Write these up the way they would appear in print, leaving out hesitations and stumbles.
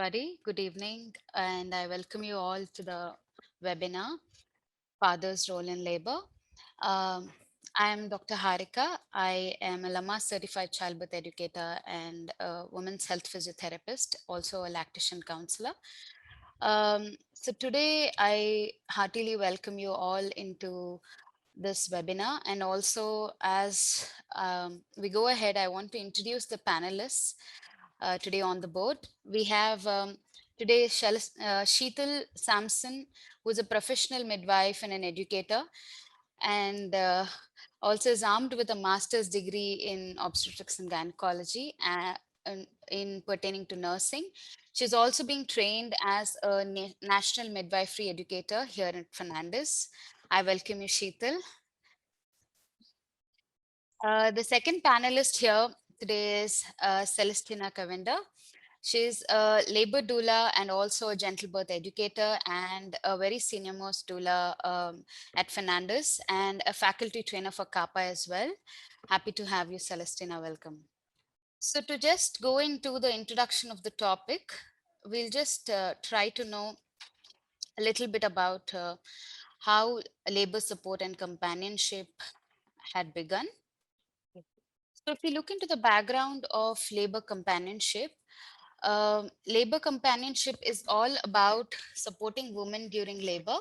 everybody. Good evening, and I welcome you all to the webinar, Father's Role in Labor. Um, I am Dr. Harika. I am a Lama certified childbirth educator and a women's health physiotherapist, also a lactation counselor. So today I heartily welcome you all into this webinar, and also as we go ahead, I want to introduce the panelists today on the board. We have today Sheetal Samson, who is a professional midwife and an educator, and also is armed with a master's degree in obstetrics and gynecology in pertaining to nursing. She's also being trained as a national midwifery educator here at Fernandez. I welcome you, Sheetal. The second panelist here today is Celestina Cavinder. She's a labor doula and also a gentle birth educator and a very senior most doula at Fernandez and a faculty trainer for CAPPA as well. Happy to have you, Celestina. Welcome. So to just go into the introduction of the topic, we'll just try to know a little bit about how labor support and companionship had begun. So if we look into the background of labor companionship, labor companionship is all about supporting women during labor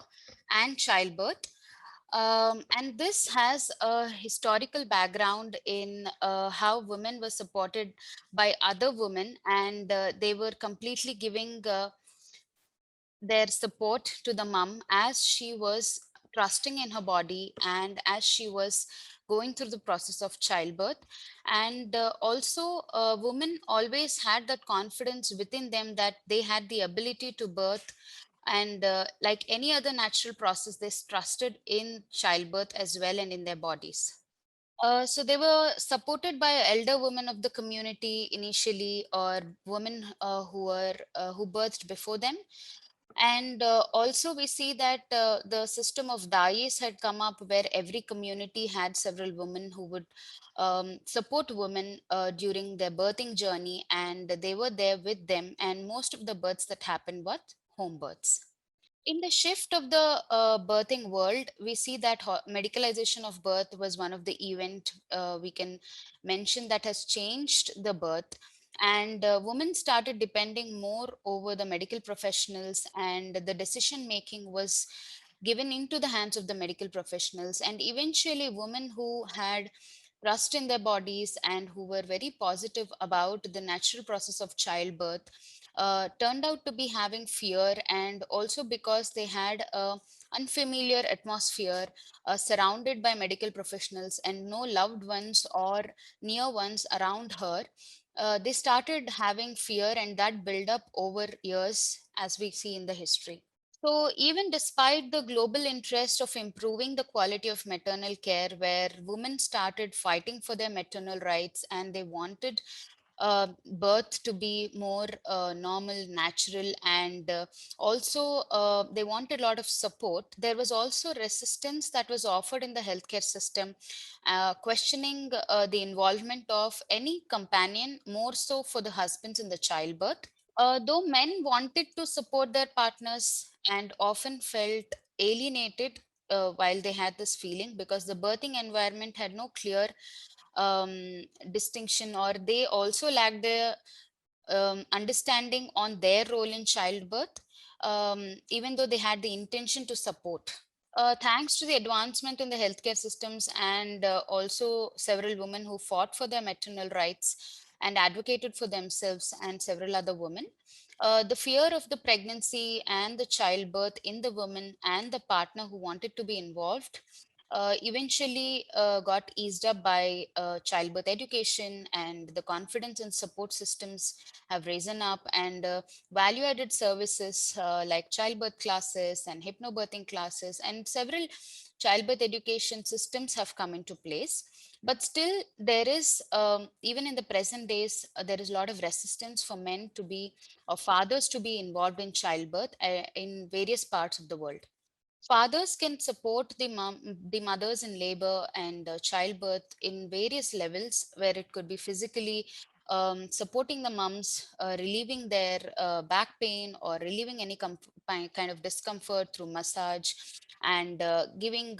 and childbirth. And this has a historical background in how women were supported by other women, and they were completely giving their support to the mom as she was trusting in her body and as she was going through the process of childbirth. And also women always had that confidence within them that they had the ability to birth, and like any other natural process, they trusted in childbirth as well and in their bodies. So they were supported by elder women of the community initially, or women who birthed before them. And also we see that the system of dais had come up where every community had several women who would support women during their birthing journey, and they were there with them. And most of the births that happened were home births. In the shift of the birthing world, we see that medicalization of birth was one of the event we can mention that has changed the birth. And women started depending more over the medical professionals, and the decision making was given into the hands of the medical professionals. And eventually, women who had trust in their bodies and who were very positive about the natural process of childbirth turned out to be having fear, and also because they had a unfamiliar atmosphere surrounded by medical professionals and no loved ones or near ones around her. They started having fear, and that built up over years, as we see in the history. So, even despite the global interest of improving the quality of maternal care, where women started fighting for their maternal rights and they wanted birth to be more normal, natural, and also they wanted a lot of support, there was also resistance that was offered in the healthcare system, questioning the involvement of any companion, more so for the husbands in the childbirth. Though men wanted to support their partners and often felt alienated while they had this feeling, because the birthing environment had no clear distinction, or they also lacked the understanding on their role in childbirth, even though they had the intention to support. Thanks to the advancement in the healthcare systems, and also several women who fought for their maternal rights and advocated for themselves, and several other women, the fear of the pregnancy and the childbirth in the woman and the partner who wanted to be involved eventually got eased up by childbirth education, and the confidence and support systems have risen up, and value added services like childbirth classes and hypnobirthing classes and several childbirth education systems have come into place. But still, there is, even in the present days, there is a lot of resistance for men to be, or fathers to be involved in childbirth in various parts of the world. Fathers can support the mothers in labor and childbirth in various levels, where it could be physically, supporting the mums, relieving their back pain or relieving any kind of discomfort through massage, and giving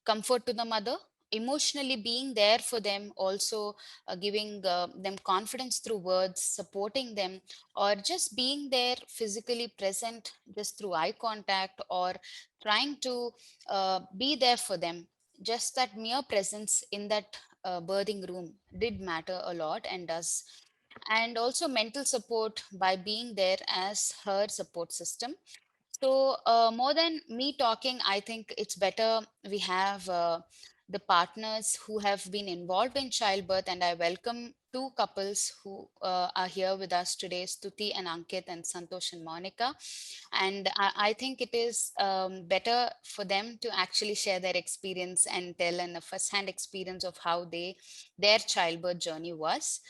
comfort to the mother, emotionally being there for them, also giving them confidence through words, supporting them, or just being there physically present just through eye contact, or trying to be there for them. Just that mere presence in that birthing room did matter a lot and does. And also mental support by being there as her support system. So, more than me talking, I think it's better we have the partners who have been involved in childbirth, and I welcome two couples who are here with us today, Stuti and Ankit, and Santosh and Monika. And I think it is better for them to actually share their experience and tell a first-hand experience of how their childbirth journey was.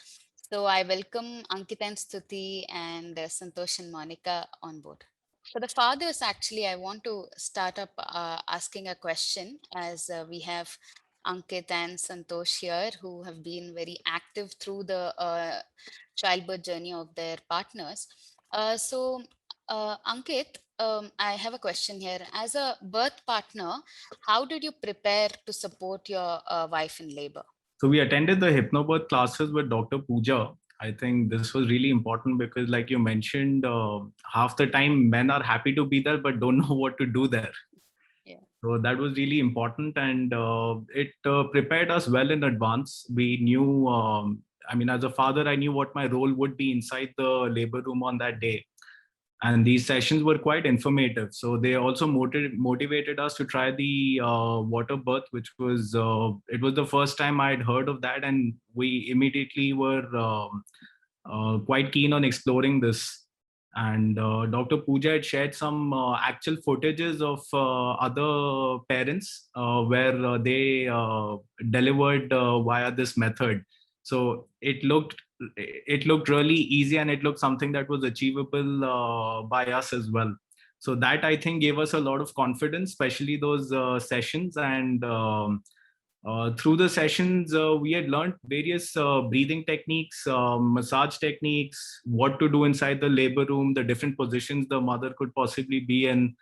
So I welcome Ankit and Stuti and Santosh and Monika on board. For the fathers, actually, I want to start up asking a question, as we have Ankit and Santosh here who have been very active through the childbirth journey of their partners. Ankit, I have a question here. As a birth partner, how did you prepare to support your wife in labor? So we attended the hypnobirth classes with Dr. Pooja. I think this was really important because, like you mentioned, half the time men are happy to be there but don't know what to do there. Yeah. So that was really important, and it prepared us well in advance. We knew, as a father, I knew what my role would be inside the labor room on that day. And these sessions were quite informative. So they also motivated us to try the water birth, which was it was the first time I had heard of that, and we immediately were quite keen on exploring this. And Dr. Pooja had shared some actual footages of other parents where they delivered via this method. So it looked really easy, and it looked something that was achievable by us as well. So that, I think, gave us a lot of confidence, especially those sessions. And through the sessions, we had learned various breathing techniques, massage techniques, what to do inside the labor room, the different positions the mother could possibly be in.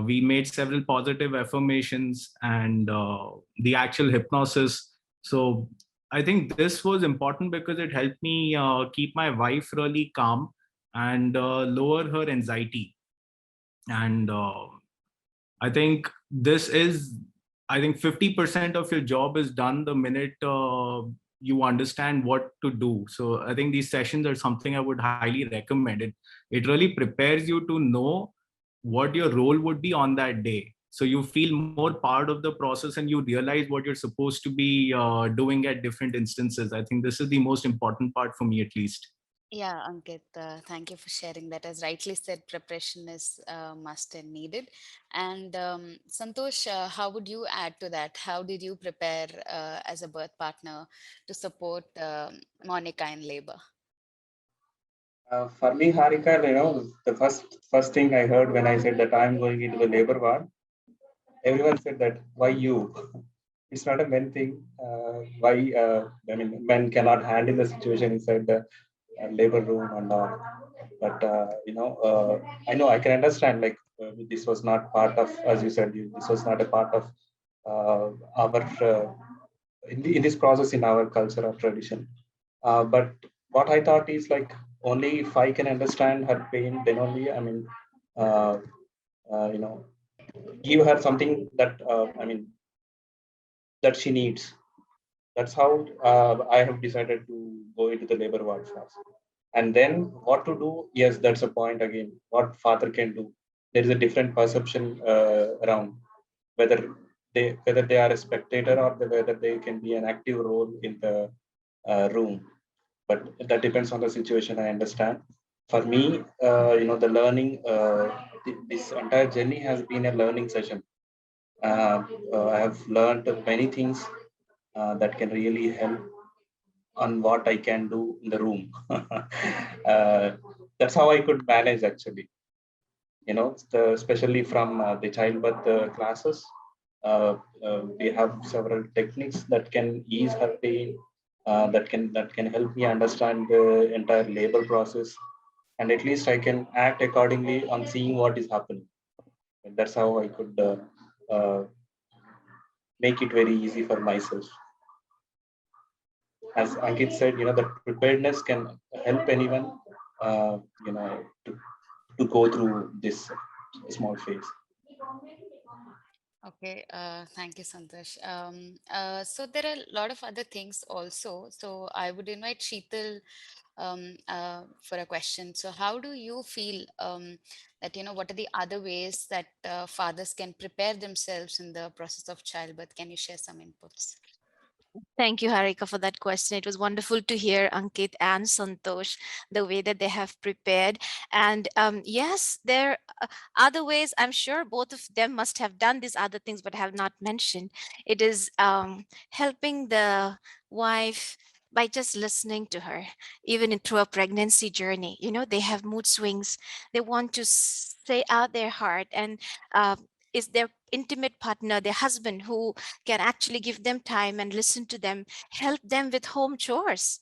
We made several positive affirmations, and the actual hypnosis. So I think this was important because it helped me keep my wife really calm and lower her anxiety. And I think this is, I think 50% of your job is done the minute you understand what to do. So I think these sessions are something I would highly recommend. It really prepares you to know what your role would be on that day. So you feel more part of the process and you realize what you're supposed to be doing at different instances. I think this is the most important part for me, at least. Yeah, Ankit, thank you for sharing that. As rightly said, preparation is must and needed. And Santosh, how would you add to that? How did you prepare as a birth partner to support Monika in labor? For me, Harika, the first thing I heard when I said that I'm going into the labor ward, everyone said that, why you? It's not a men thing. Why? Men cannot handle the situation inside the labor room and all. But I know I can understand. Like this was not part of, as you said, this was not a part of our in this process in our culture or tradition. But what I thought is like only if I can understand her pain, then only uh, you know, give her something that that she needs. That's how I have decided to go into the labor ward first. And then what to do? Yes, that's a point again. What father can do? There is a different perception around whether they are a spectator or whether they can be an active role in the room. But that depends on the situation. I understand. For me, the learning, this entire journey has been a learning session. I have learned many things that can really help on what I can do in the room. That's how I could manage actually. Especially from the childbirth classes, we have several techniques that can ease her pain, that can help me understand the entire labor process, and at least I can act accordingly on seeing what is happening. And that's how I could make it very easy for myself. As Ankit said, the preparedness can help anyone, to go through this small phase. Okay, thank you, Santosh. So there are a lot of other things also. So I would invite Sheetal for a question. So how do you feel that, what are the other ways that fathers can prepare themselves in the process of childbirth? Can you share some inputs? Thank you, Harika, for that question. It was wonderful to hear Ankit and Santosh, the way that they have prepared. And yes, there are other ways. I'm sure both of them must have done these other things, but have not mentioned. It is helping the wife by just listening to her, even through a pregnancy journey. They have mood swings. They want to say out their heart, and is their intimate partner, their husband, who can actually give them time and listen to them, help them with home chores,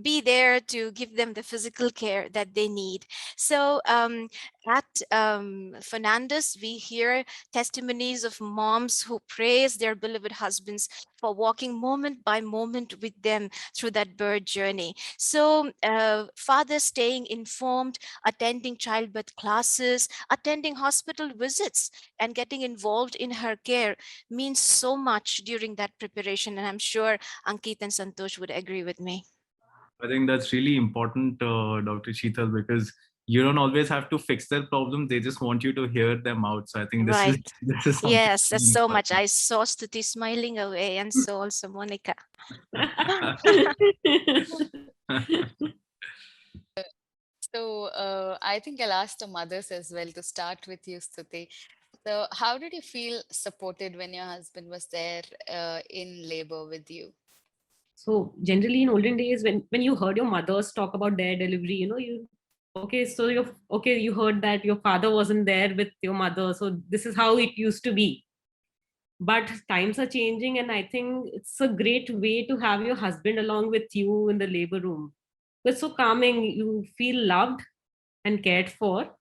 be there to give them the physical care that they need. So at Fernandez, we hear testimonies of moms who praise their beloved husbands for walking moment by moment with them through that birth journey. So fathers staying informed, attending childbirth classes, attending hospital visits, and getting involved in her care means so much during that preparation. And I'm sure Ankit and Santosh would agree with me. I think that's really important, Dr. Sheetal, because you don't always have to fix their problems. They just want you to hear them out. So I think this is Right. this is something Yes, that's really so much. important. I saw Stuti smiling away, and so also Monika. So I think I'll ask the mothers as well to start with you, Stuti. So how did you feel supported when your husband was there in labor with you? So generally in olden days, when you heard your mothers talk about their delivery, you okay, so you heard that your father wasn't there with your mother, so this is how it used to be. But times are changing, and I think it's a great way to have your husband along with you in the labor room. It's so calming. You feel loved and cared for.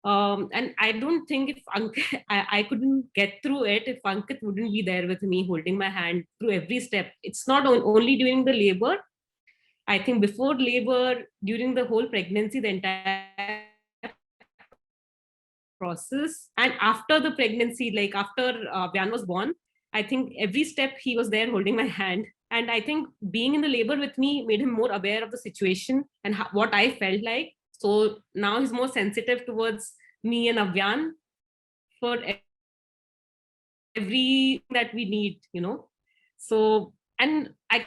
And I don't think if Ankit, I couldn't get through it if Ankit wouldn't be there with me, holding my hand through every step. It's not only during the labor. I think before labor, during the whole pregnancy, the entire process, and after the pregnancy, like after Vyan was born, I think every step he was there holding my hand. And I think being in the labor with me made him more aware of the situation and what I felt like. So now he's more sensitive towards me and Avyan for everything that we need. So, and I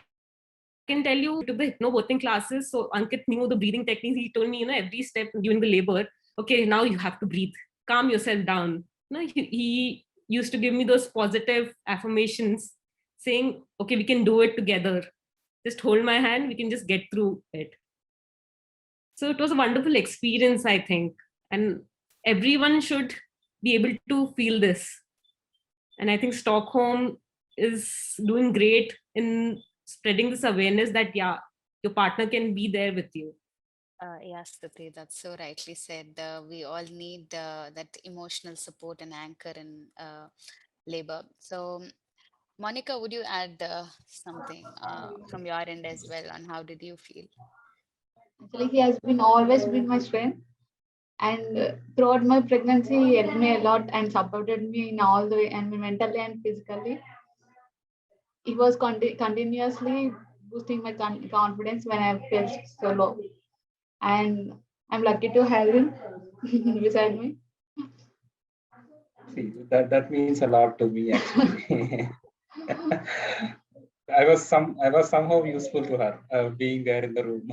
can tell you, took the hypnobirthing classes. So Ankit knew the breathing techniques. He told me, every step during the labor, okay, now you have to breathe, calm yourself down. He used to give me those positive affirmations saying, okay, we can do it together. Just hold my hand, we can just get through it. So it was a wonderful experience, I think. And everyone should be able to feel this. And I think Stockholm is doing great in spreading this awareness that, yeah, your partner can be there with you. Yes, Stuti, that's so rightly said. We all need that emotional support and anchor in labor. So, Monica, would you add something from your end as well on how did you feel? Actually, he has been always been my strength, and throughout my pregnancy, he helped me a lot and supported me in all the way, and mentally and physically. He was continuously boosting my confidence when I felt so low, and I'm lucky to have him beside me. See, that means a lot to me actually. I was somehow useful to her, being there in the room.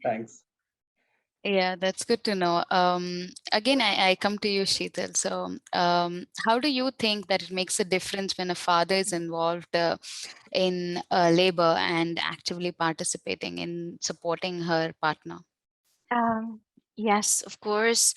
Thanks. Yeah, that's good to know. Again, I come to you, Sheetal. So, how do you think that it makes a difference when a father is involved in labor and actively participating in supporting her partner? Um, yes, of course.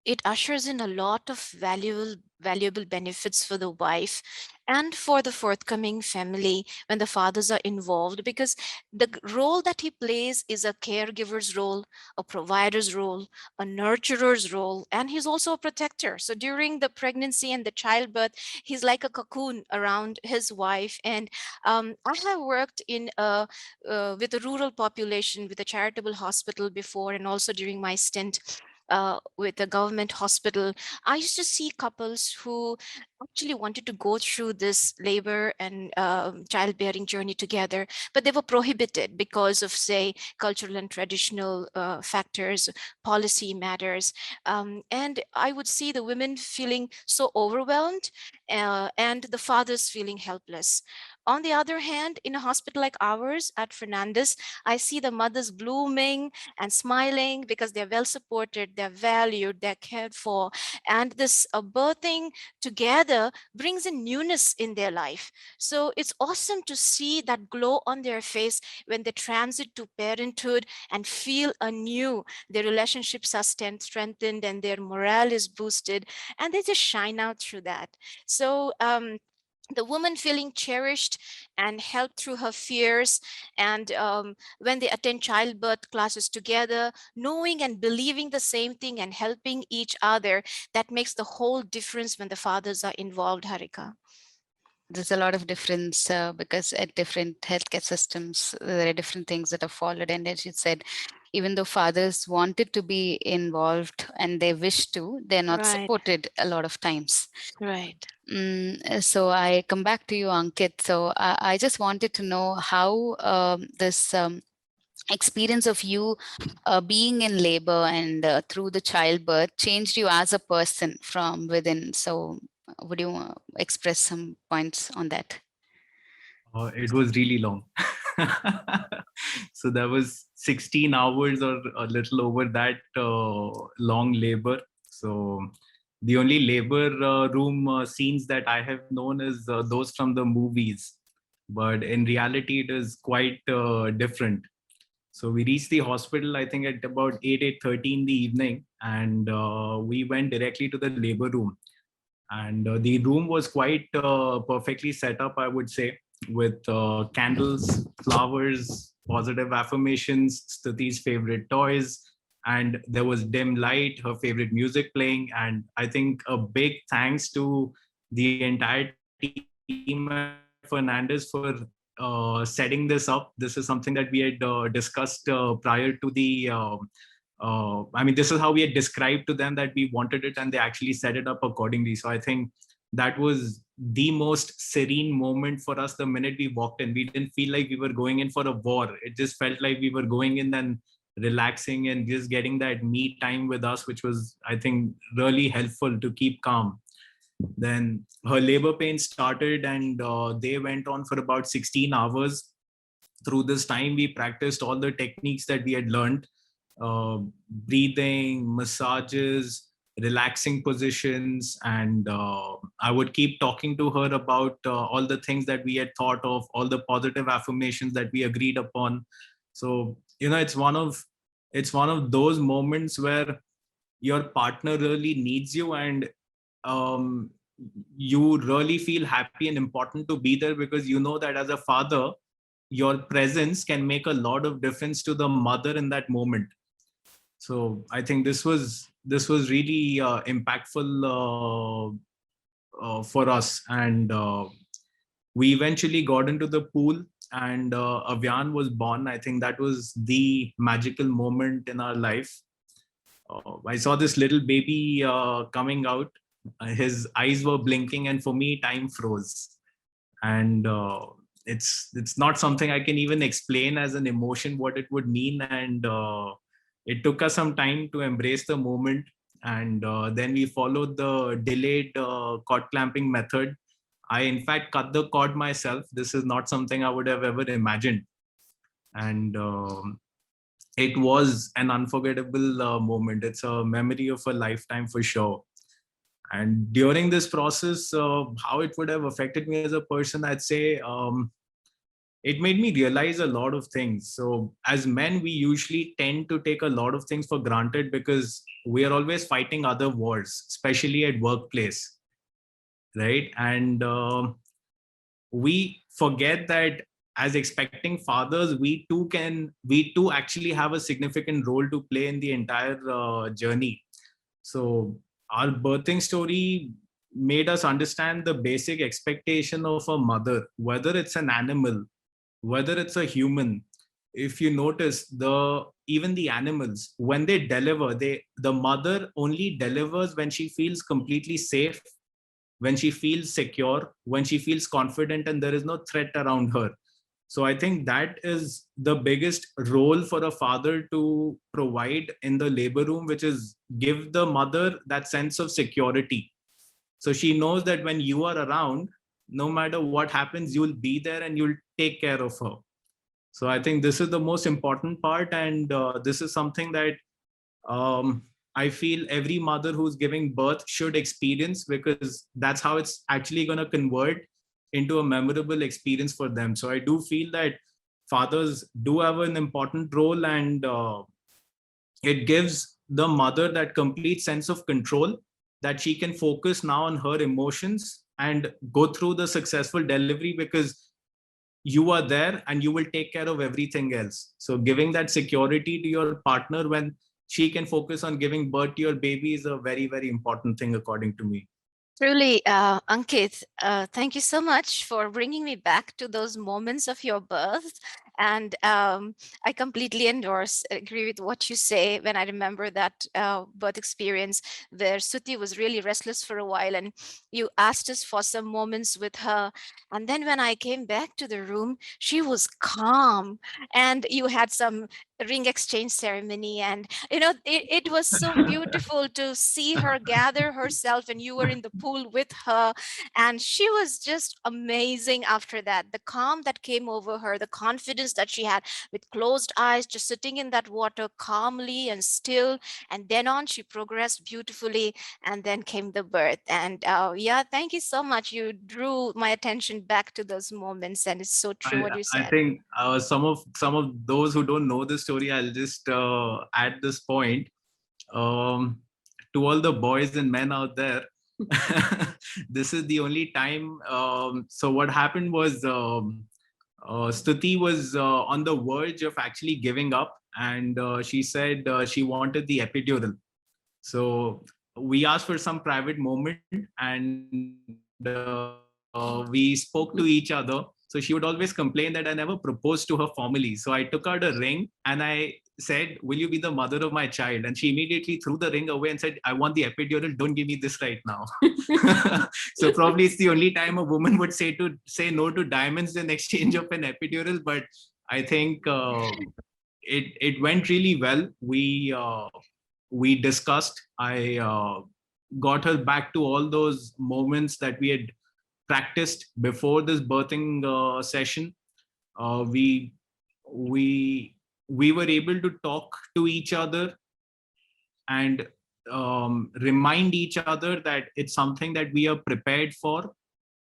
it ushers in a lot of valuable benefits for the wife and for the forthcoming family when the fathers are involved, because the role that he plays is a caregiver's role, a provider's role, a nurturer's role, and he's also a protector. So during the pregnancy and the childbirth, he's like a cocoon around his wife. And I have worked in with a rural population with a charitable hospital before, and also during my stint with a government hospital. I used to see couples who actually wanted to go through this labor and childbearing journey together, but they were prohibited because of, say, cultural and traditional factors, policy matters. And I would see the women feeling so overwhelmed and the fathers feeling helpless. On the other hand, in a hospital like ours at Fernandez, I see the mothers blooming and smiling because they're well supported, they're valued, they're cared for. And this birthing together brings in newness in their life. So it's awesome to see that glow on their face when they transit to parenthood and feel anew. Their relationships are strengthened and their morale is boosted, and they just shine out through that. So, the woman feeling cherished and helped through her fears, and when they attend childbirth classes together, knowing and believing the same thing and helping each other, that makes the whole difference when the fathers are involved, Harika. There's a lot of difference because at different healthcare systems, there are different things that are followed. And as you said, even though fathers wanted to be involved and they wish to, they're not Right. supported a lot of times. Right. So I come back to you, Ankit. So I just wanted to know how this experience of you being in labor and through the childbirth changed you as a person from within. So would you express some points on that? It was really long. So that was 16 hours or a little over that long labor. So the only labor room scenes that I have known is those from the movies. But in reality, it is quite different. So we reached the hospital, I think, at about 8:30 in the evening, and we went directly to the labor room. And the room was quite perfectly set up, I would say, with candles, flowers, positive affirmations, Stuti's favorite toys, and there was dim light, her favorite music playing. And I think a big thanks to the entire team at Fernandez for setting this up. This is something that we had discussed prior to the I mean, this is how we had described to them that we wanted it, and they actually set it up accordingly. So I think that was the most serene moment for us the minute we walked in. We didn't feel like we were going in for a war. It just felt like we were going in and relaxing and just getting that me time with us, which was, I think, really helpful to keep calm. Then her labor pains started, and they went on for about 16 hours. Through this time, we practiced all the techniques that we had learned, breathing, massages, relaxing positions. And I would keep talking to her about all the things that we had thought of, all the positive affirmations that we agreed upon. So, it's one of those moments where your partner really needs you, and um, you really feel happy and important to be there, because you know that as a father, your presence can make a lot of difference to the mother in that moment. So I think this was really impactful for us. And we eventually got into the pool, and Avyan was born. I think that was the magical moment in our life. I saw this little baby coming out. His eyes were blinking, and for me, time froze. And it's not something I can even explain as an emotion what it would mean. And it took us some time to embrace the moment. And then we followed the delayed cord clamping method. I, in fact, cut the cord myself. This is not something I would have ever imagined. And it was an unforgettable moment. It's a memory of a lifetime for sure. And during this process, how it would have affected me as a person, I'd say it made me realize a lot of things. So as men, we usually tend to take a lot of things for granted because we are always fighting other wars, especially at workplace, right? And we forget that as expecting fathers, we too actually have a significant role to play in the entire journey. So our birthing story made us understand the basic expectation of a mother, whether it's an animal, whether it's a human. If you notice, even the animals, when they deliver, the mother only delivers when she feels completely safe, when she feels secure, when she feels confident, and there is no threat around her. So I think that is the biggest role for a father to provide in the labor room, which is give the mother that sense of security. So she knows that when you are around, no matter what happens, you'll be there and you'll take care of her. So I think this is the most important part. And this is something that I feel every mother who's giving birth should experience, because that's how it's actually going to convert into a memorable experience for them. So I do feel that fathers do have an important role, and it gives the mother that complete sense of control, that she can focus now on her emotions and go through the successful delivery, because you are there and you will take care of everything else. So giving that security to your partner when she can focus on giving birth to your baby is a very, very important thing, according to me. Truly, Ankit, thank you so much for bringing me back to those moments of your birth. And I completely agree with what you say when I remember that birth experience where Suti was really restless for a while and you asked us for some moments with her. And then when I came back to the room, she was calm and you had some ring exchange ceremony, and it was so beautiful to see her gather herself, and you were in the pool with her, and she was just amazing. After that, the calm that came over her, the confidence that she had, with closed eyes, just sitting in that water calmly and still, and then on she progressed beautifully, and then came the birth. And yeah, thank you so much. You drew my attention back to those moments, and it's so true what you I said. think some of those who don't know the story, I'll just add this point. To all the boys and men out there, this is the only time. So what happened was, Stuti was on the verge of actually giving up, and she said she wanted the epidural. So we asked for some private moment, and we spoke to each other. So she would always complain that I never proposed to her formally. So I took out a ring and I said, "Will you be the mother of my child?" And she immediately threw the ring away and said, "I want the epidural. Don't give me this right now." So probably it's the only time a woman would say no to diamonds in exchange of an epidural. But I think it went really well. We discussed. I got her back to all those moments that we had practiced before this birthing session. Uh, we we we were able to talk to each other and remind each other that it's something that we are prepared for.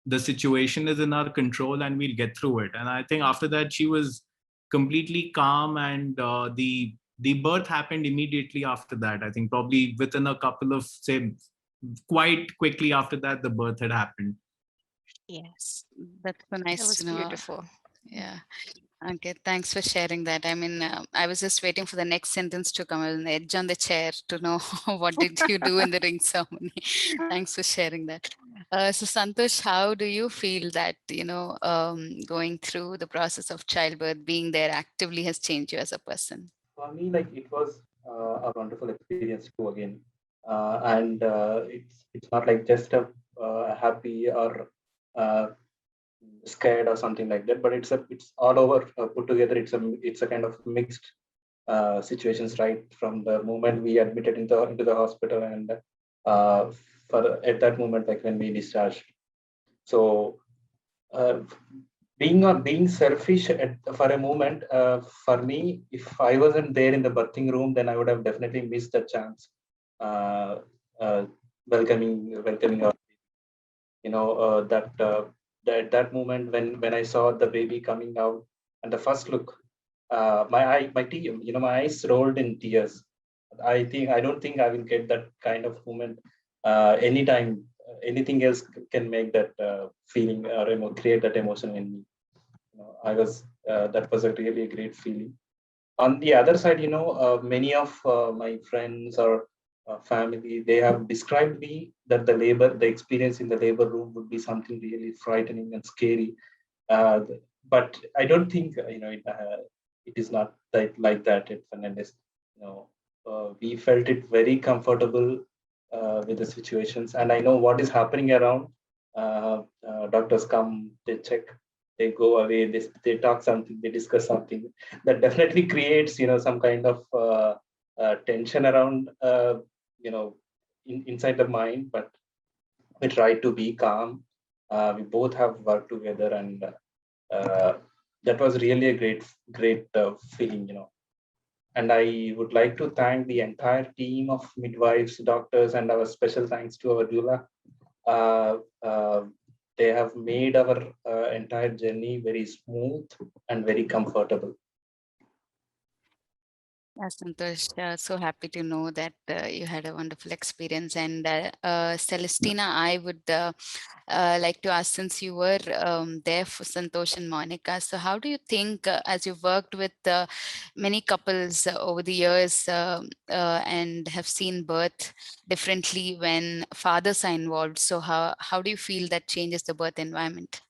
The situation is in our control and we'll get through it. And I think after that she was completely calm, and the birth happened immediately after that. I think probably within a couple of, say, quite quickly after that, the birth had happened. Yes, That's so that nice was to know. beautiful. Yeah. Okay, thanks for sharing that. I mean, I was just waiting for the next sentence to come on the edge on the chair to know what did you do in the ring ceremony. Thanks for sharing that. So Santosh, how do you feel that, going through the process of childbirth, being there actively has changed you as a person? For me, like it was a wonderful experience too again, and it's not like just a happy or uh, scared or something like that, but it's all over put together. It's a kind of mixed situations, right from the moment we admitted into the hospital and uh, for at that moment, like when we discharged. So uh, being selfish for a moment, for me, if I wasn't there in the birthing room, then I would have definitely missed the chance uh, uh, welcoming our, that that moment when I saw the baby coming out, And the first look, my eyes rolled in tears. I don't think I will get that kind of moment anytime. Anything else can make that feeling or create that emotion in me. That was a really great feeling. On the other side, many of my friends or family, they have described me that the experience in the labor room would be something really frightening and scary. But I don't think it is not like that at Fernandez. We felt it very comfortable with the situations, and I know what is happening around. Doctors come, they check, they go away, they talk something, they discuss something. That definitely creates some kind of tension around inside the mind. But we try to be calm. We both have worked together, and that was really a great feeling. And I would like to thank the entire team of midwives, doctors, and our special thanks to our doula. They have made our entire journey very smooth and very comfortable. Yes, Santosh, so happy to know that you had a wonderful experience. And Celestina, I would like to ask, since you were there for Santosh and Monika, so how do you think, as you've worked with many couples over the years and have seen birth differently when fathers are involved, so how do you feel that changes the birth environment?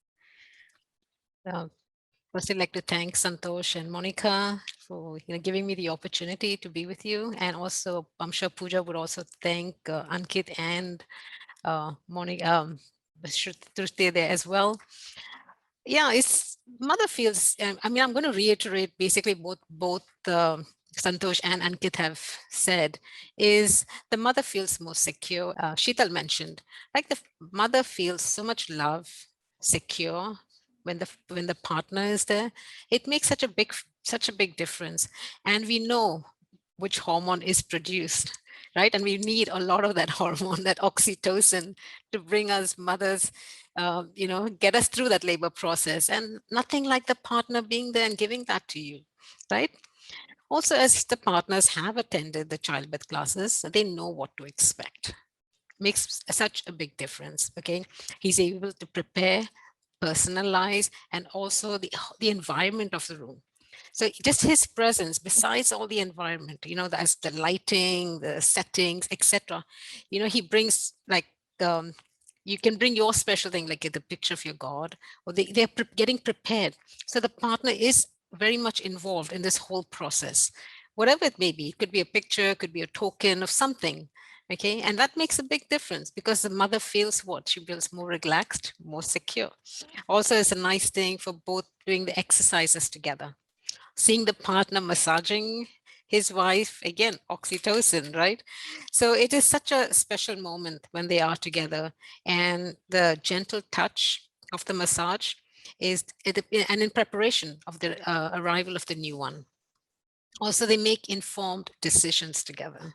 First, I'd like to thank Santosh and Monika for giving me the opportunity to be with you, and also I'm sure Pooja would also thank Ankit and Monika, Shruti there as well. Yeah, it's mother feels. I mean, I'm going to reiterate basically both Santosh and Ankit have said, is the mother feels more secure. Sheetal mentioned, like the mother feels so much love, secure when the partner is there. It makes such a big difference, and we know which hormone is produced, right? And we need a lot of that hormone, that oxytocin, to bring us mothers, get us through that labor process. And nothing like the partner being there and giving that to you, right? Also, as the partners have attended the childbirth classes, they know what to expect. Makes such a big difference. Okay, he's able to prepare, personalize, and also the environment of the room. So just his presence, besides all the environment, that's the lighting, the settings, etc. He brings like you can bring your special thing, like the picture of your God, or they're getting prepared. So the partner is very much involved in this whole process, whatever it may be. It could be a picture, it could be a token of something. Okay, and that makes a big difference, because the mother feels what? She feels more relaxed, more secure. Also, it's a nice thing for both doing the exercises together. Seeing the partner massaging his wife, again, oxytocin, right? So it is such a special moment when they are together, and the gentle touch of the massage is, and in preparation of the arrival of the new one. Also, they make informed decisions together.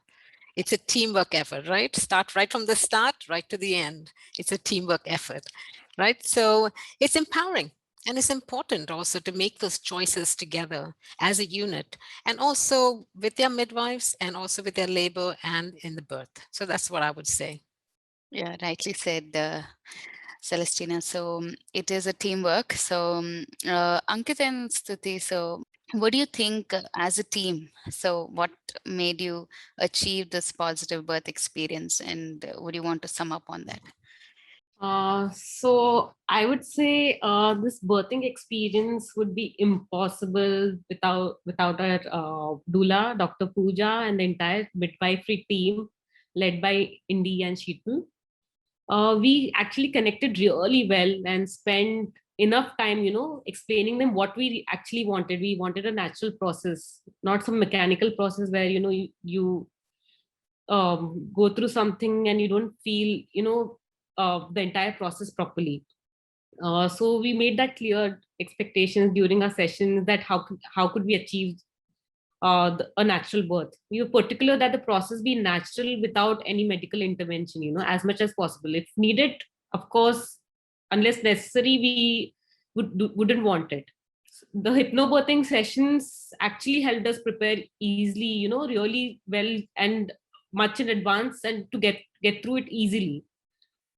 It's a teamwork effort, right? Start right from the start, right to the end. It's a teamwork effort, right? So it's empowering. And it's important also to make those choices together as a unit, and also with their midwives, and also with their labor and in the birth. So that's what I would say. Yeah, rightly said, Celestina. So it is a teamwork. So Ankit and Stuti, so what do you think as a team? So what made you achieve this positive birth experience, and would you want to sum up on that? So I would say this birthing experience would be impossible without our doula, Dr. Pooja, and the entire midwifery team led by Indy and Sheetal. We actually connected really well and spent enough time, explaining them what we actually wanted. We wanted a natural process, not some mechanical process where, you go through something and you don't feel, the entire process properly. So we made that clear expectations during our sessions, that how could we achieve a natural birth. We were particular that the process be natural without any medical intervention, as much as possible. If needed, of course, unless necessary, we wouldn't want it. the hypnobirthing sessions actually helped us prepare easily, really well and much in advance, and to get through it easily.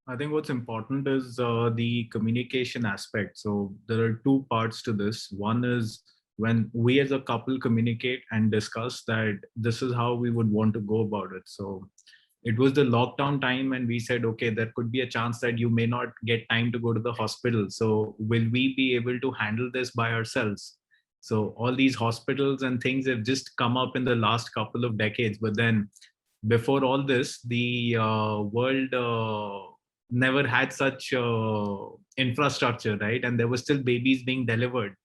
I think what's important is the communication aspect. So there are two parts to this. One is when we as a couple communicate and discuss that this is how we would want to go about it. So it was the lockdown time and we said, okay, there could be a chance that you may not get time to go to the hospital. So will we be able to handle this by ourselves? So all these hospitals and things have just come up in the last couple of decades. But then before all this, the world never had such infrastructure, right? And there were still babies being delivered,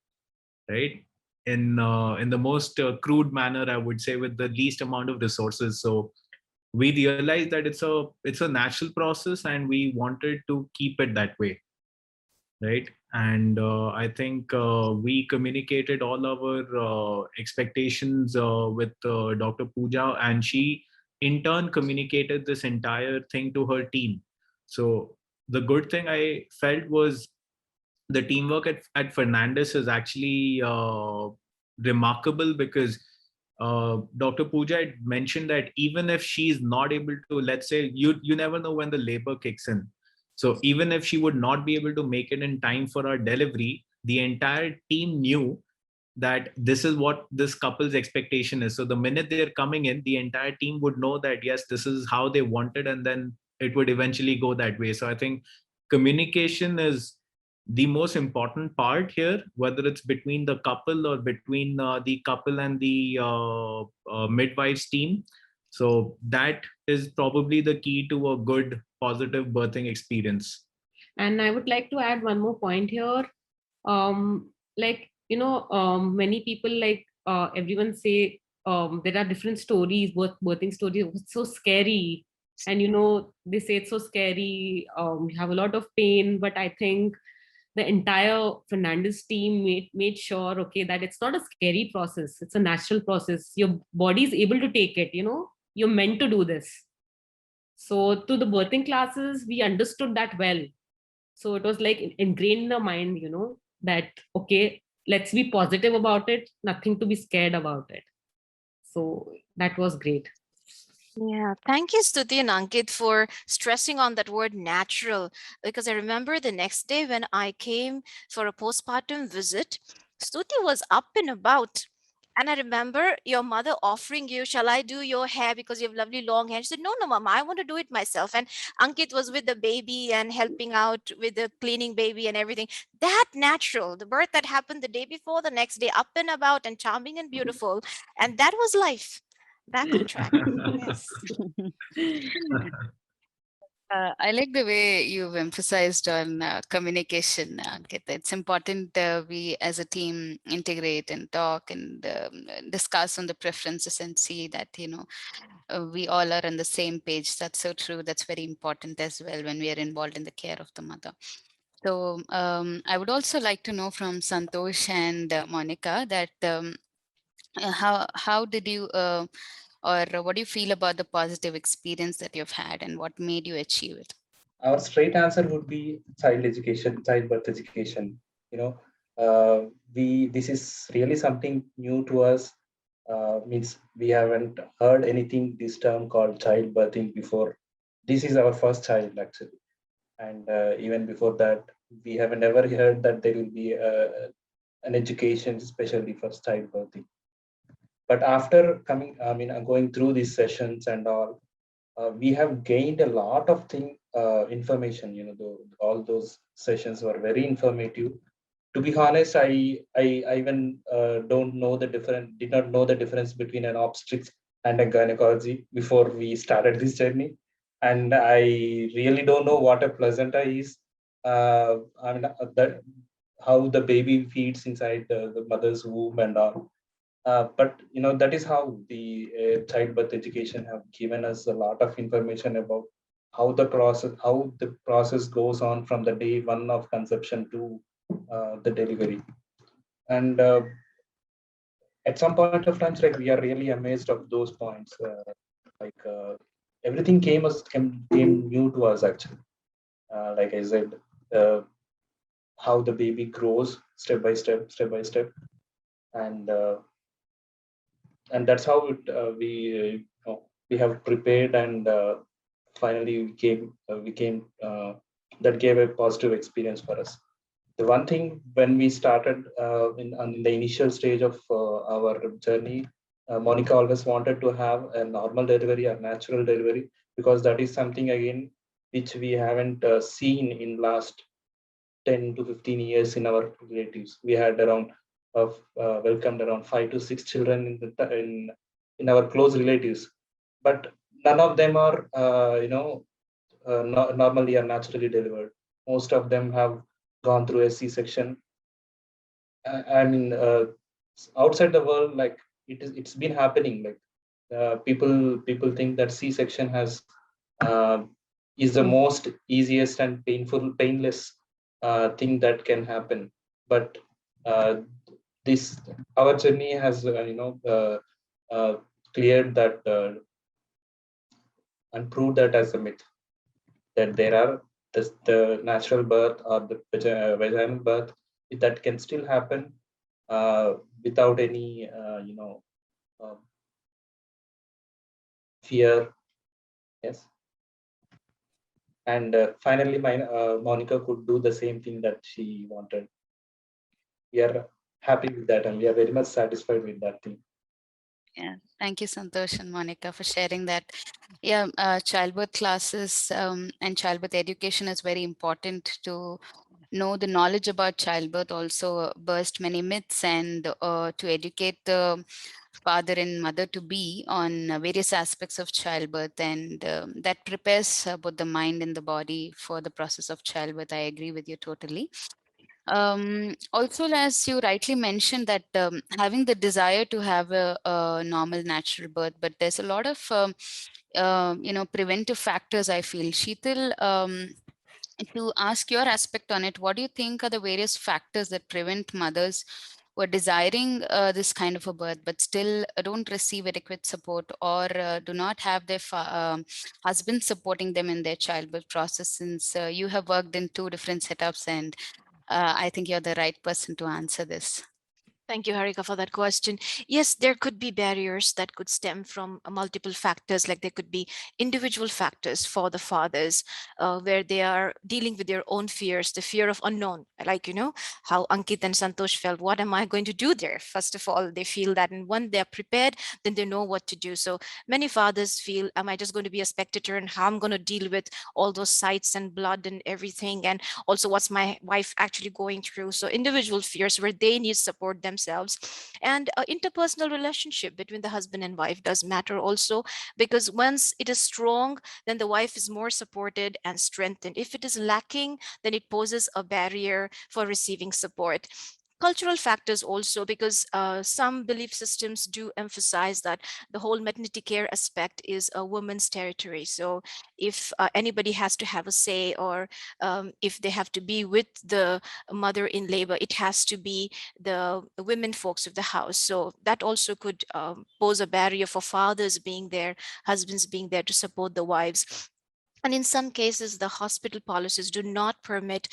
right? In the most crude manner, I would say, with the least amount of resources. So we realized that it's a natural process, and we wanted to keep it that way, right? And I think we communicated all our expectations with Dr. Pooja, and she in turn communicated this entire thing to her team. So the good thing I felt was the teamwork at Fernandez is actually remarkable, because Dr. Pooja had mentioned that even if she's not able to, let's say, you never know when the labor kicks in. So even if she would not be able to make it in time for our delivery, the entire team knew that this is what this couple's expectation is. So the minute they're coming in, the entire team would know that, yes, this is how they wanted, and then it would eventually go that way. So I think communication is the most important part here, whether it's between the couple or between the couple and the midwives team. So that is probably the key to a good, positive birthing experience. And I would like to add one more point here. Many people, everyone say there are different stories, birthing stories. It's so scary. And, they say it's so scary. You have a lot of pain, but I think the entire Fernandez team made sure, okay, that it's not a scary process. It's a natural process. Your body is able to take it, you're meant to do this. So to the birthing classes, we understood that well. So it was like ingrained in the mind, that, okay, let's be positive about it, nothing to be scared about it. So that was great. Yeah, thank you, Stuti and Ankit, for stressing on that word natural, because I remember the next day when I came for a postpartum visit, Stuti was up and about. And I remember your mother offering you, shall I do your hair because you have lovely long hair? She said, no, mama, I want to do it myself. And Ankit was with the baby and helping out with the cleaning baby and everything. That natural, the birth that happened the day before, the next day, up and about and charming and beautiful. And that was life. Back on track. Yes. I like the way you've emphasized on communication, Ankit. It's important we as a team integrate and talk and discuss on the preferences and see that, we all are on the same page. That's so true. That's very important as well when we are involved in the care of the mother. So I would also like to know from Santosh and Monika that how did you or what do you feel about the positive experience that you've had and what made you achieve it? Our straight answer would be child education, childbirth education. This is really something new to us. Means we haven't heard anything this term called childbirthing before. This is our first child actually, and even before that, we have never heard that there will be an education especially for childbirthing. But after going through these sessions and all, we have gained a lot of information. All those sessions were very informative. To be honest, I even did not know the difference between an obstetrics and a gynecology before we started this journey. And I really don't know what a placenta is. How the baby feeds inside the mother's womb and all. But that is how the childbirth education have given us a lot of information about how the process goes on from the day one of conception to the delivery. And at some point of time, like, we are really amazed of those points. Everything came new to us actually. Like I said, how the baby grows step by step, and that's how we have prepared, and finally we came that gave a positive experience for us. The one thing when we started in the initial stage of our journey, Monika always wanted to have a normal delivery or natural delivery, because that is something again which we haven't seen in last 10 to 15 years in our relatives. We had around welcomed around 5 to 6 children in our close relatives, but none of them are normally or naturally delivered. Most of them have gone through a C-section. I mean, outside the world, like it's been happening. Like people think that C-section is the most easiest and painless thing that can happen. But our journey has cleared that and proved that as a myth, that there are the natural birth or the vaginal birth that can still happen without any fear. Yes. And finally, Monika could do the same thing that she wanted. We are happy with that, and we are very much satisfied with that thing. Yeah, thank you, Santosh and Monika, for sharing that. Yeah, childbirth classes and childbirth education is very important to know the knowledge about childbirth, also burst many myths, and to educate the father and mother to be on various aspects of childbirth, and that prepares both the mind and the body for the process of childbirth. I agree with you totally. Also, as you rightly mentioned, that having the desire to have a normal natural birth, but there's a lot of preventive factors, I feel. Sheetal, to ask your aspect on it, what do you think are the various factors that prevent mothers who are desiring this kind of a birth but still don't receive adequate support, or do not have their husband supporting them in their childbirth process? Since you have worked in two different setups, and I think you're the right person to answer this. Thank you, Harika, for that question. Yes, there could be barriers that could stem from multiple factors, like there could be individual factors for the fathers where they are dealing with their own fears, the fear of unknown, like, how Ankit and Santosh felt, what am I going to do there? First of all, they feel that, and when they're prepared, then they know what to do. So many fathers feel, am I just going to be a spectator, and how I'm going to deal with all those sights and blood and everything? And also, what's my wife actually going through? So individual fears where they need support themselves. And interpersonal relationship between the husband and wife does matter also, because once it is strong, then the wife is more supported and strengthened. If it is lacking, then it poses a barrier for receiving support. Cultural factors also, because some belief systems do emphasize that the whole maternity care aspect is a woman's territory. So if anybody has to have a say, or if they have to be with the mother in labor, it has to be the women folks of the house. So that also could pose a barrier for fathers being there, husbands being there to support the wives. And in some cases, the hospital policies do not permit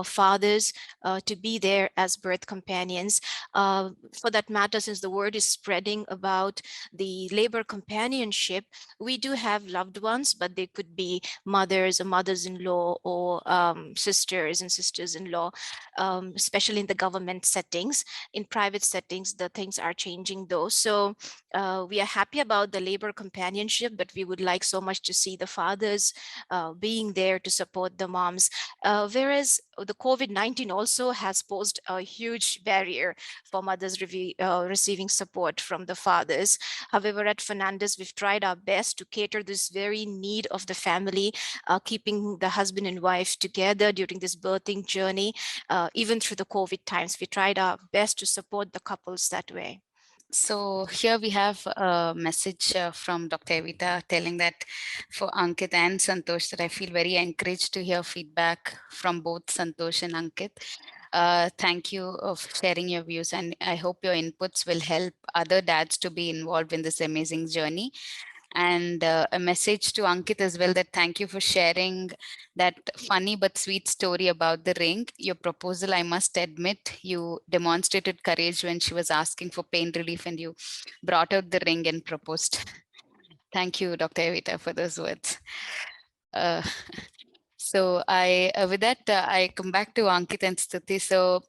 fathers to be there as birth companions. For that matter, since the word is spreading about the labor companionship, we do have loved ones, but they could be mothers or mothers-in-law, or sisters and sisters-in-law, especially in the government settings. In private settings, the things are changing though. So we are happy about the labor companionship, but we would like so much to see the fathers being there to support the moms. Whereas the COVID-19 also has posed a huge barrier for mothers receiving support from the fathers. However, at Fernandez, we've tried our best to cater this very need of the family, keeping the husband and wife together during this birthing journey. Even through the COVID times, we tried our best to support the couples that way. So here we have a message from Dr. Evita telling that for Ankit and Santosh, that I feel very encouraged to hear feedback from both Santosh and Ankit. Thank you for sharing your views, and I hope your inputs will help other dads to be involved in this amazing journey. And a message to Ankit as well, that thank you for sharing that funny but sweet story about the ring. Your proposal, I must admit, you demonstrated courage when she was asking for pain relief and you brought out the ring and proposed. Thank you, Dr. Evita, for those words. So with that, I come back to Ankit and Stuti. So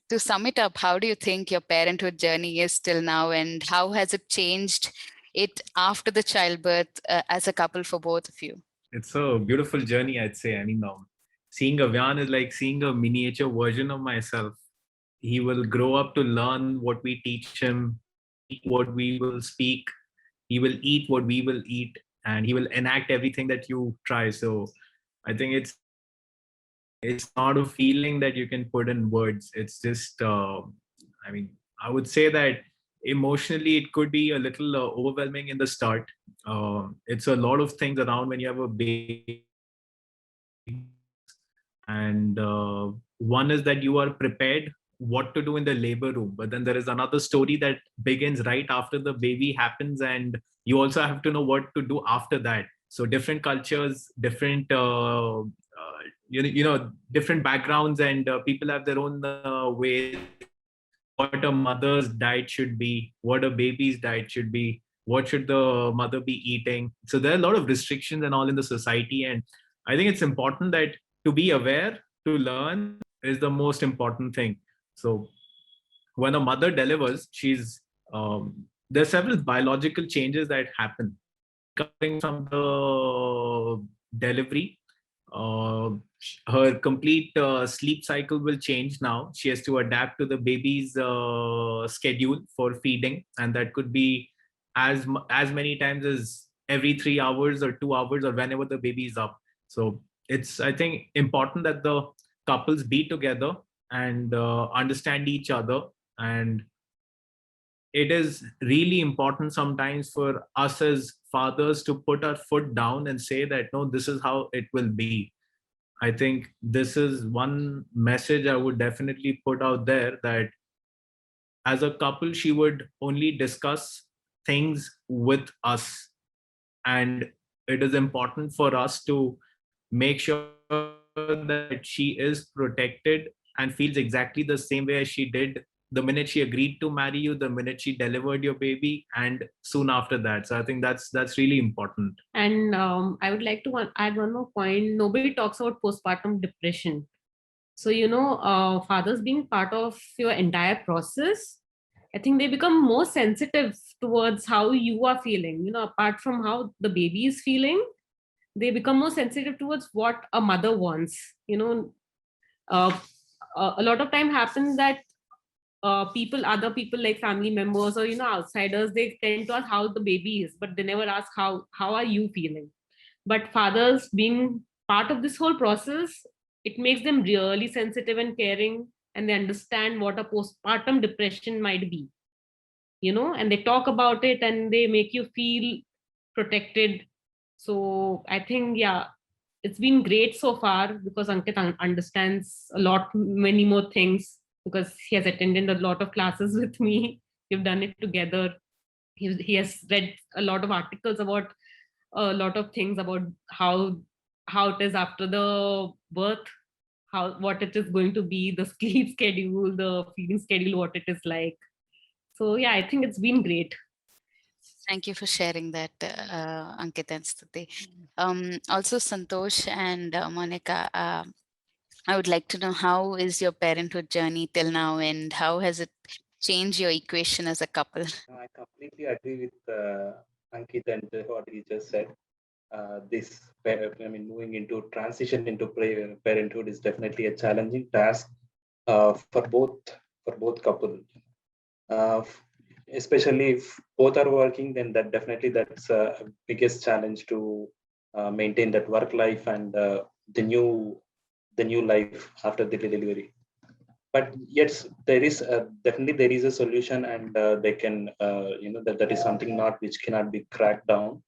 to sum it up, how do you think your parenthood journey is till now, and how has it changed it after the childbirth as a couple for both of you? It's a beautiful journey, I'd say. I mean, seeing Avyan is like seeing a miniature version of myself. He will grow up to learn what we teach him, speak what we will speak. He will eat what we will eat, and he will enact everything that you try. So I think it's not a feeling that you can put in words. It's just, I mean, I would say that emotionally it could be a little overwhelming in the start. It's a lot of things around when you have a baby. And one is that you are prepared what to do in the labor room, but then there is another story that begins right after the baby happens, and you also have to know what to do after that. So different cultures, different different backgrounds, and people have their own ways, what a mother's diet should be, what a baby's diet should be, what should the mother be eating. So there are a lot of restrictions and all in the society, and I think it's important that to be aware, to learn is the most important thing. So when a mother delivers, there's several biological changes that happen coming from the delivery. Her complete sleep cycle will change now. She has to adapt to the baby's schedule for feeding, and that could be as many times as every 3 hours or 2 hours or whenever the baby is up. So it's, I think, important that the couples be together and understand each other. And it is really important sometimes for us as fathers to put our foot down and say that, no, this is how it will be. I think this is one message I would definitely put out there, that as a couple, she would only discuss things with us. And it is important for us to make sure that she is protected and feels exactly the same way as she did the minute she agreed to marry you, the minute she delivered your baby, and soon after that. So I think that's really important. And I would like to add one more point. Nobody talks about postpartum depression. So, fathers being part of your entire process, I think they become more sensitive towards how you are feeling. Apart from how the baby is feeling, they become more sensitive towards what a mother wants. A lot of time happens that other people like family members or outsiders, they tend to ask how the baby is, but they never ask how are you feeling. But fathers being part of this whole process, it makes them really sensitive and caring, and they understand what a postpartum depression might be, and they talk about it and they make you feel protected. So I think, yeah, it's been great so far, because Ankit understands many more things, because he has attended a lot of classes with me. We've done it together. He has read a lot of articles about a lot of things about how it is after the birth, what it is going to be, the sleep schedule, the feeding schedule, what it is like. So yeah, I think it's been great. Thank you for sharing that, Ankit and Stuti. Also, Santosh and Monika, I would like to know, how is your parenthood journey till now, and how has it changed your equation as a couple? I completely agree with Ankit and what he just said. Moving into transition into parenthood is definitely a challenging task for both couple. Especially if both are working, then that's a biggest challenge to maintain that work life and the new life after the delivery. But yes, there is definitely there is a solution, and they can that is something which cannot be cracked down.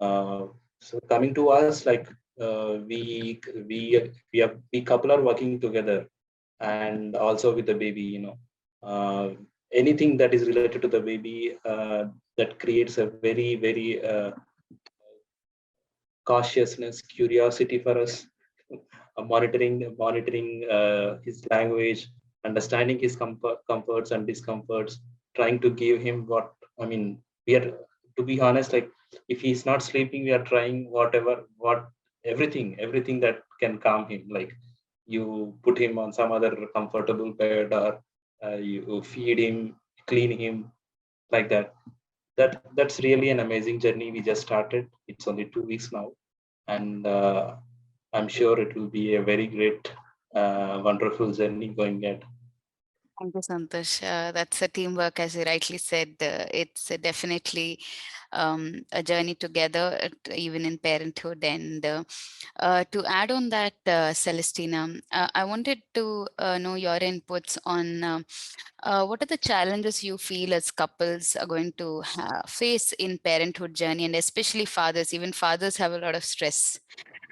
So coming to us, like we couple are working together, and also with the baby, anything that is related to the baby that creates a very cautiousness, curiosity for us, monitoring his language, understanding his comforts and discomforts, trying to give him what, I mean, we are, to be honest, like if he's not sleeping, we are trying everything that can calm him. Like you put him on some other comfortable bed, or you feed him, clean him, like that. That's really an amazing journey we just started. It's only 2 weeks now, and I'm sure it will be a very great, wonderful journey going ahead. Thank you, Santosh. That's a teamwork, as you rightly said. It's definitely a journey together, even in parenthood. And to add on that, Celestina, I wanted to know your inputs on what are the challenges you feel as couples are going to face in parenthood journey, and especially fathers. Even fathers have a lot of stress.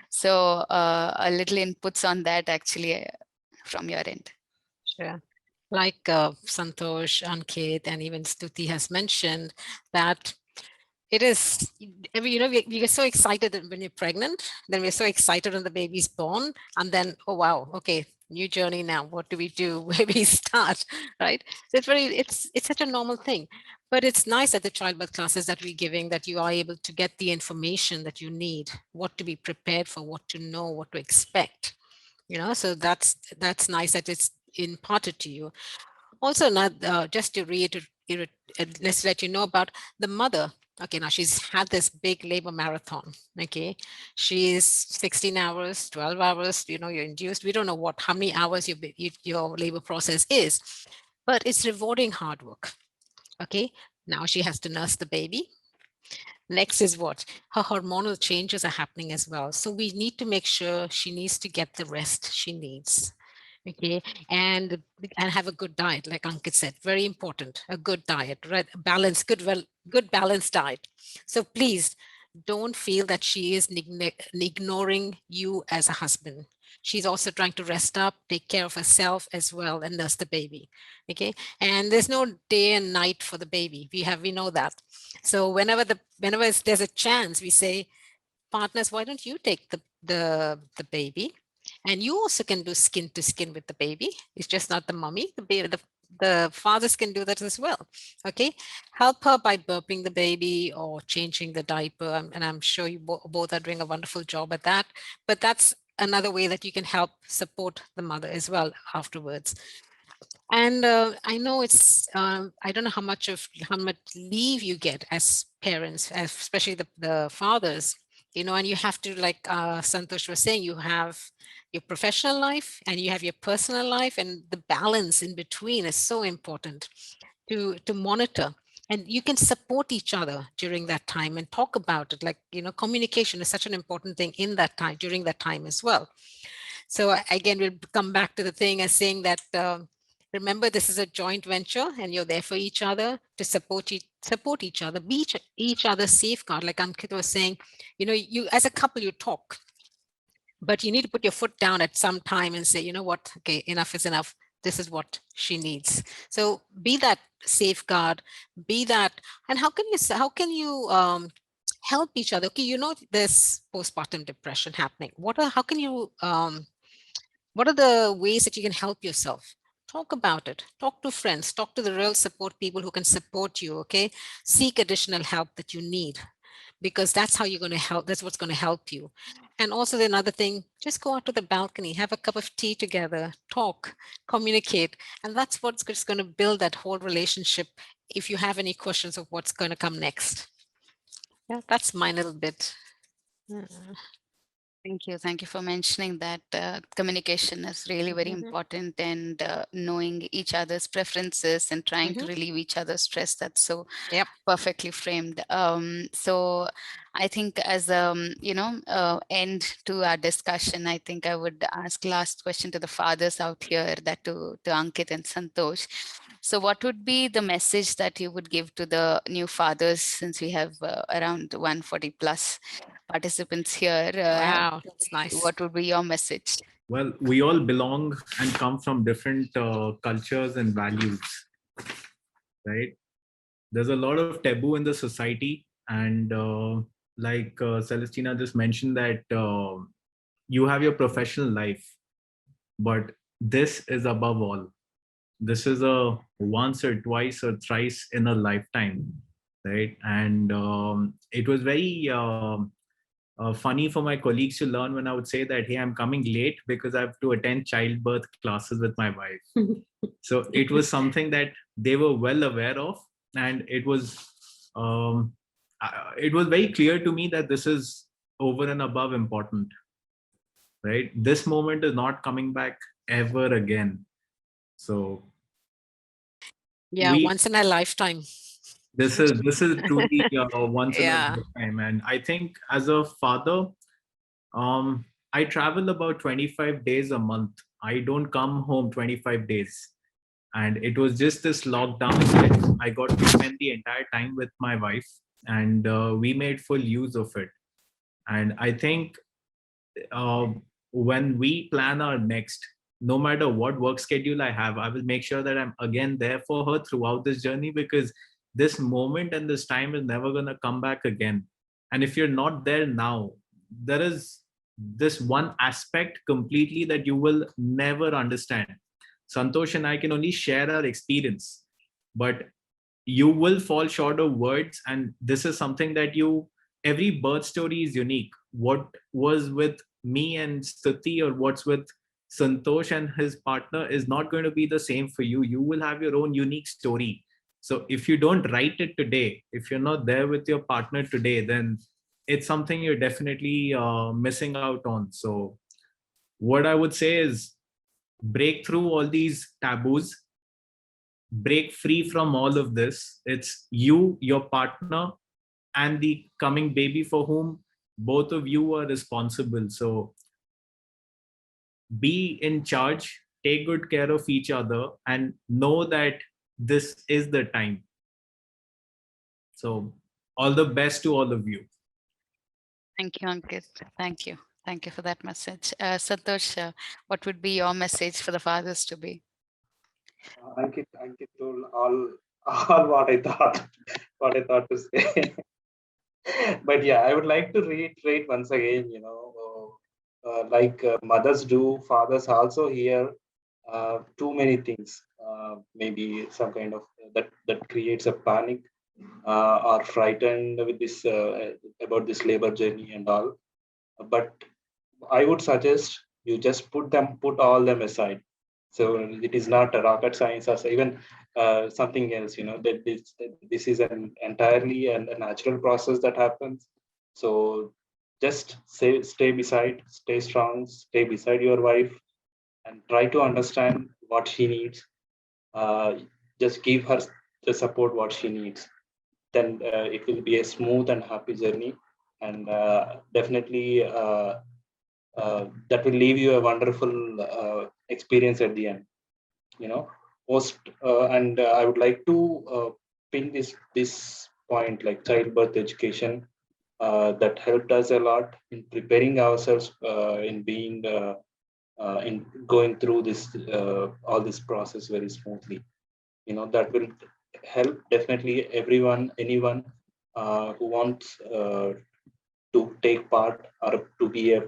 So a little inputs on that actually from your end. Sure. Like Santosh, Ankit, and even Stuti has mentioned, that it is, we get so excited when you're pregnant, then we're so excited when the baby's born, and then, oh wow, okay, new journey now. What do we do? Where we start, right? So it's such a normal thing. But it's nice at the childbirth classes that we're giving, that you are able to get the information that you need, what to be prepared for, what to know, what to expect. So that's nice that it's imparted to you. Also, not just to reiterate, let's let you know about the mother. Okay, now she's had this big labor marathon. Okay, she's 16 hours, 12 hours. You're induced. We don't know how many hours your labor process is, but it's rewarding hard work. Okay, now she has to nurse the baby. Next is what? Her hormonal changes are happening as well. So we need to make sure she needs to get the rest she needs. Okay, and have a good diet, like Ankit said, very important. A good diet, right? Balanced, good balanced diet. So please don't feel that she is ignoring you as a husband. She's also trying to rest up, take care of herself as well, and nurse the baby. Okay, and there's no day and night for the baby. We know that. So whenever there's a chance, we say, partners, why don't you take the baby? And you also can do skin to skin with the baby. It's just not the mommy. The fathers can do that as well. Okay, help her by burping the baby or changing the diaper. And I'm sure you both are doing a wonderful job at that. But that's another way that you can help support the mother as well afterwards. And I know it's, I don't know how much leave you get as parents, especially the fathers, and you have to, like Santosh was saying, you have your professional life and you have your personal life, and the balance in between is so important to monitor. And you can support each other during that time and talk about it. Like, communication is such an important thing in that time, during that time as well. So again, we'll come back to the thing as saying that, remember, this is a joint venture and you're there for each other to support each other, be each other's safeguard. Like Ankit was saying, you as a couple, you talk, but you need to put your foot down at some time and say, you know what, okay, enough is enough. This is what she needs. So be that safeguard, be that. And how can you help each other? Okay, there's postpartum depression happening. How can you, what are the ways that you can help yourself? Talk about it. Talk to friends. Talk to the real support people who can support you, okay? Seek additional help that you need, because that's how you're going to help. That's what's going to help you. And also another thing, just go out to the balcony, have a cup of tea together, talk, communicate. And that's what's just going to build that whole relationship if you have any questions of what's going to come next. Yeah, that's my little bit. Thank you. Thank you for mentioning that. Communication is really very important, and knowing each other's preferences and trying to relieve each other's stress. That's so perfectly framed. So I think as end to our discussion, I think I would ask last question to the fathers out here, that to Ankit and Santosh. So what would be the message that you would give to the new fathers, since we have around 140 plus participants here? Wow, that's nice. What would be your message? Well, we all belong and come from different cultures and values. right? There's a lot of taboo in the society, and like Celestina just mentioned that you have your professional life, but this is above all. This is a once or twice or thrice in a lifetime, right? And it was very funny for my colleagues to learn when I would say that, hey, I'm coming late because I have to attend childbirth classes with my wife. So it was something that they were well aware of, and it was very clear to me that this is over and above important, right? This moment is not coming back ever again. So Yeah, once in a lifetime. This is truly once in a Yeah. lifetime, and I think as a father, I travel about 25 days a month. I don't come home 25 days, and it was just this lockdown that I got to spend the entire time with my wife, and we made full use of it. And I think uh, when we plan our next, no matter what work schedule I have, I will make sure that I'm again there for her throughout this journey, because this moment and this time is never going to come back again. And if you're not there now, there is this one aspect completely that you will never understand. Santosh and I can only share our experience, but you will fall short of words. And this is something that every birth story is unique. What was with me and Stuti, or what's with Santosh and his partner, is not going to be the same for you. You will have your own unique story. So if you don't write it today, if you're not there with your partner today, then it's something you're definitely missing out on. So what I would say is, break through all these taboos, break free from all of this. It's you, your partner, and the coming baby for whom both of you are responsible. So be in charge, take good care of each other, and know that this is the time. So all the best to all of you. Thank you, Ankit. Thank you. Thank you for that message. Santosh, what would be your message for the fathers to be? Ankit told all what I thought to say. But yeah, I would like to reiterate once again, like mothers do, fathers also hear too many things. Maybe some kind of that creates a panic, or frightened with this about this labor journey and all. But I would suggest you just put all them aside. So it is not a rocket science or even something else. That this is an entirely a natural process that happens. So just stay strong, stay beside your wife, and try to understand what she needs. Just give her the support what she needs. Then it will be a smooth and happy journey, and definitely. That will leave you a wonderful experience at the end. And I would like to pin this point, like childbirth education, that helped us a lot in preparing ourselves, in being in going through this all this process very smoothly. That will help definitely anyone who wants to take part or to be a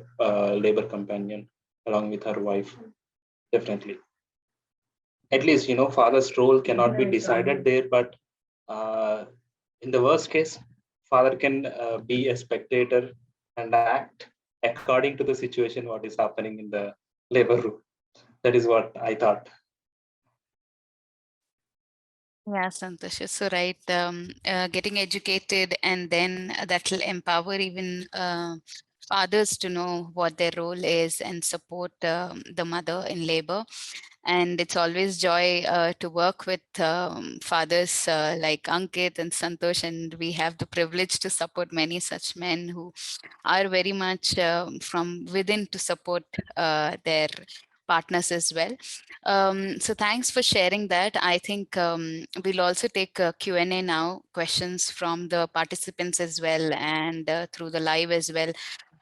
labor companion along with her wife. Definitely. At least, father's role cannot be decided there, but in the worst case, father can be a spectator and act according to the situation, what is happening in the labor room. That is what I thought. Yeah, Santosh, you're so right. Getting educated, and then that will empower even fathers to know what their role is and support the mother in labor. And it's always joy to work with fathers like Ankit and Santosh, and we have the privilege to support many such men who are very much from within to support their partners as well. So thanks for sharing that. I think we'll also take Q&A now, questions from the participants as well, and through the live as well,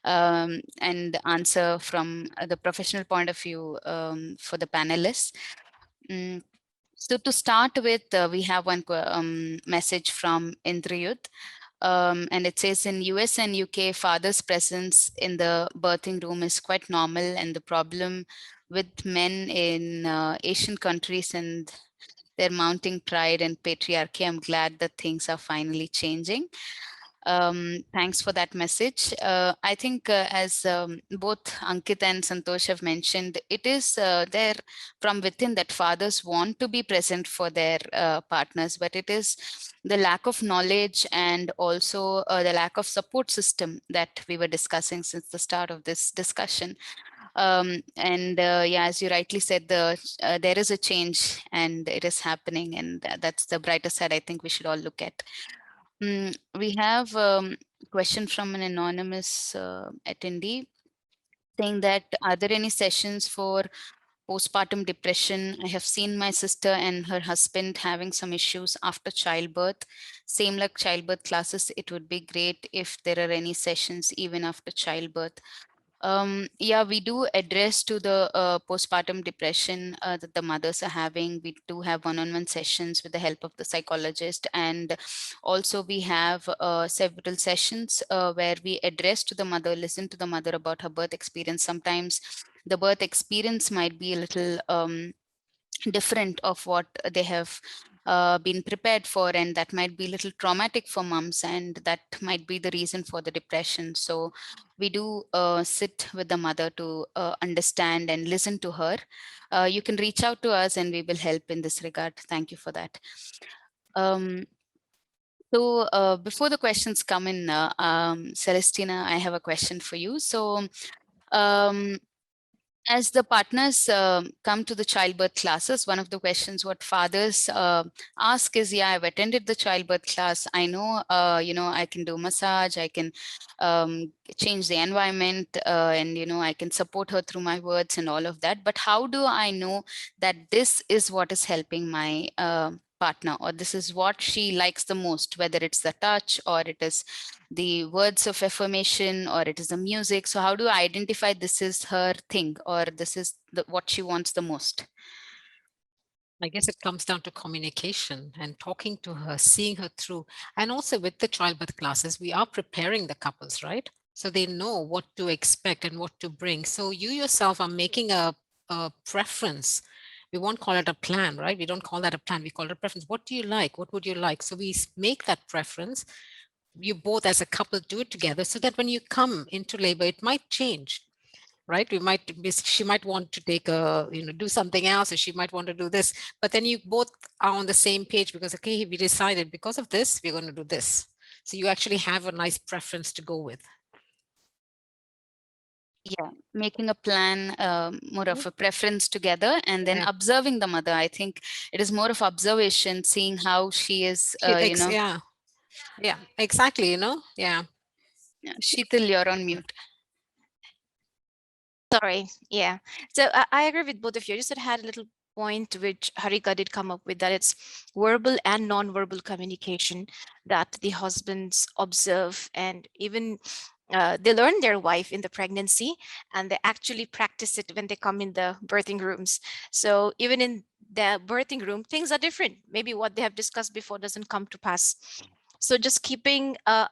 and answer from the professional point of view for the panelists. So to start with, we have one message from Indrayut. And it says in US and UK, father's presence in the birthing room is quite normal, and the problem with men in Asian countries and their mounting pride and patriarchy, I'm glad that things are finally changing. Thanks for that message. I think as both Ankit and Santosh have mentioned, it is there from within that fathers want to be present for their partners, but it is the lack of knowledge and also the lack of support system that we were discussing since the start of this discussion. Yeah, as you rightly said, there is a change and it is happening, and that's the brighter side I think we should all look at. We have a question from an anonymous attendee saying that, are there any sessions for postpartum depression? I have seen my sister and her husband having some issues after childbirth. Same like childbirth classes, it would be great if there are any sessions even after childbirth. Yeah, we do address to the postpartum depression that the mothers are having. We do have one-on-one sessions with the help of the psychologist, and also we have several sessions where we address to the mother, listen to the mother about her birth experience. Sometimes the birth experience might be a little different of what they have been prepared for, and that might be a little traumatic for moms, and that might be the reason for the depression. So we do sit with the mother to understand and listen to her. You can reach out to us and we will help in this regard. Thank you for that. So before the questions come in, Celestina, I have a question for you. So as the partners come to the childbirth classes, one of the questions what fathers ask is, yeah, I've attended the childbirth class. I know, I can do massage, I can change the environment, and, I can support her through my words and all of that. But how do I know that this is what is helping my partner, or this is what she likes the most, whether it's the touch or it is the words of affirmation or it is the music? So how do I identify this is her thing, or this is what she wants the most? I guess it comes down to communication and talking to her, seeing her through. And also with the childbirth classes, we are preparing the couples, right? So they know what to expect and what to bring. So you yourself are making a preference. We won't call it a plan, right? We don't call that a plan. We call it a preference. What do you like? What would you like? So we make that preference. You both as a couple do it together so that when you come into labor, it might change, right? She might want to take do something else, or she might want to do this, but then you both are on the same page because, okay, we decided because of this, we're going to do this. So you actually have a nice preference to go with. Yeah, making a plan, more of a preference together, and then observing the mother. I think it is more of observation, seeing how she is, Yeah, exactly, yeah. Sheetal, you're on mute. Sorry. Yeah. So I agree with both of you. I just had a little point which Harika did come up with, that it's verbal and non-verbal communication that the husbands observe, and even they learn their wife in the pregnancy, and they actually practice it when they come in the birthing rooms. So even in the birthing room, things are different. Maybe what they have discussed before doesn't come to pass. So just keeping a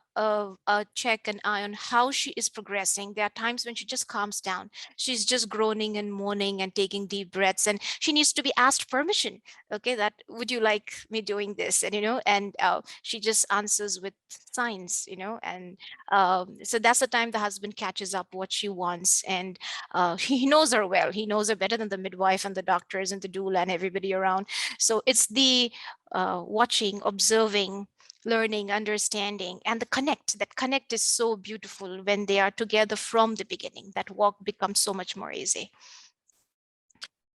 check, an eye on how she is progressing. There are times when she just calms down. She's just groaning and moaning and taking deep breaths, and she needs to be asked permission. Okay, that would you like me doing this? And she just answers with signs, and so that's the time the husband catches up what she wants, and he knows her well. He knows her better than the midwife and the doctors and the doula and everybody around. So it's the watching, observing, learning, understanding, and the connect. That connect is so beautiful when they are together from the beginning. That walk becomes so much more easy.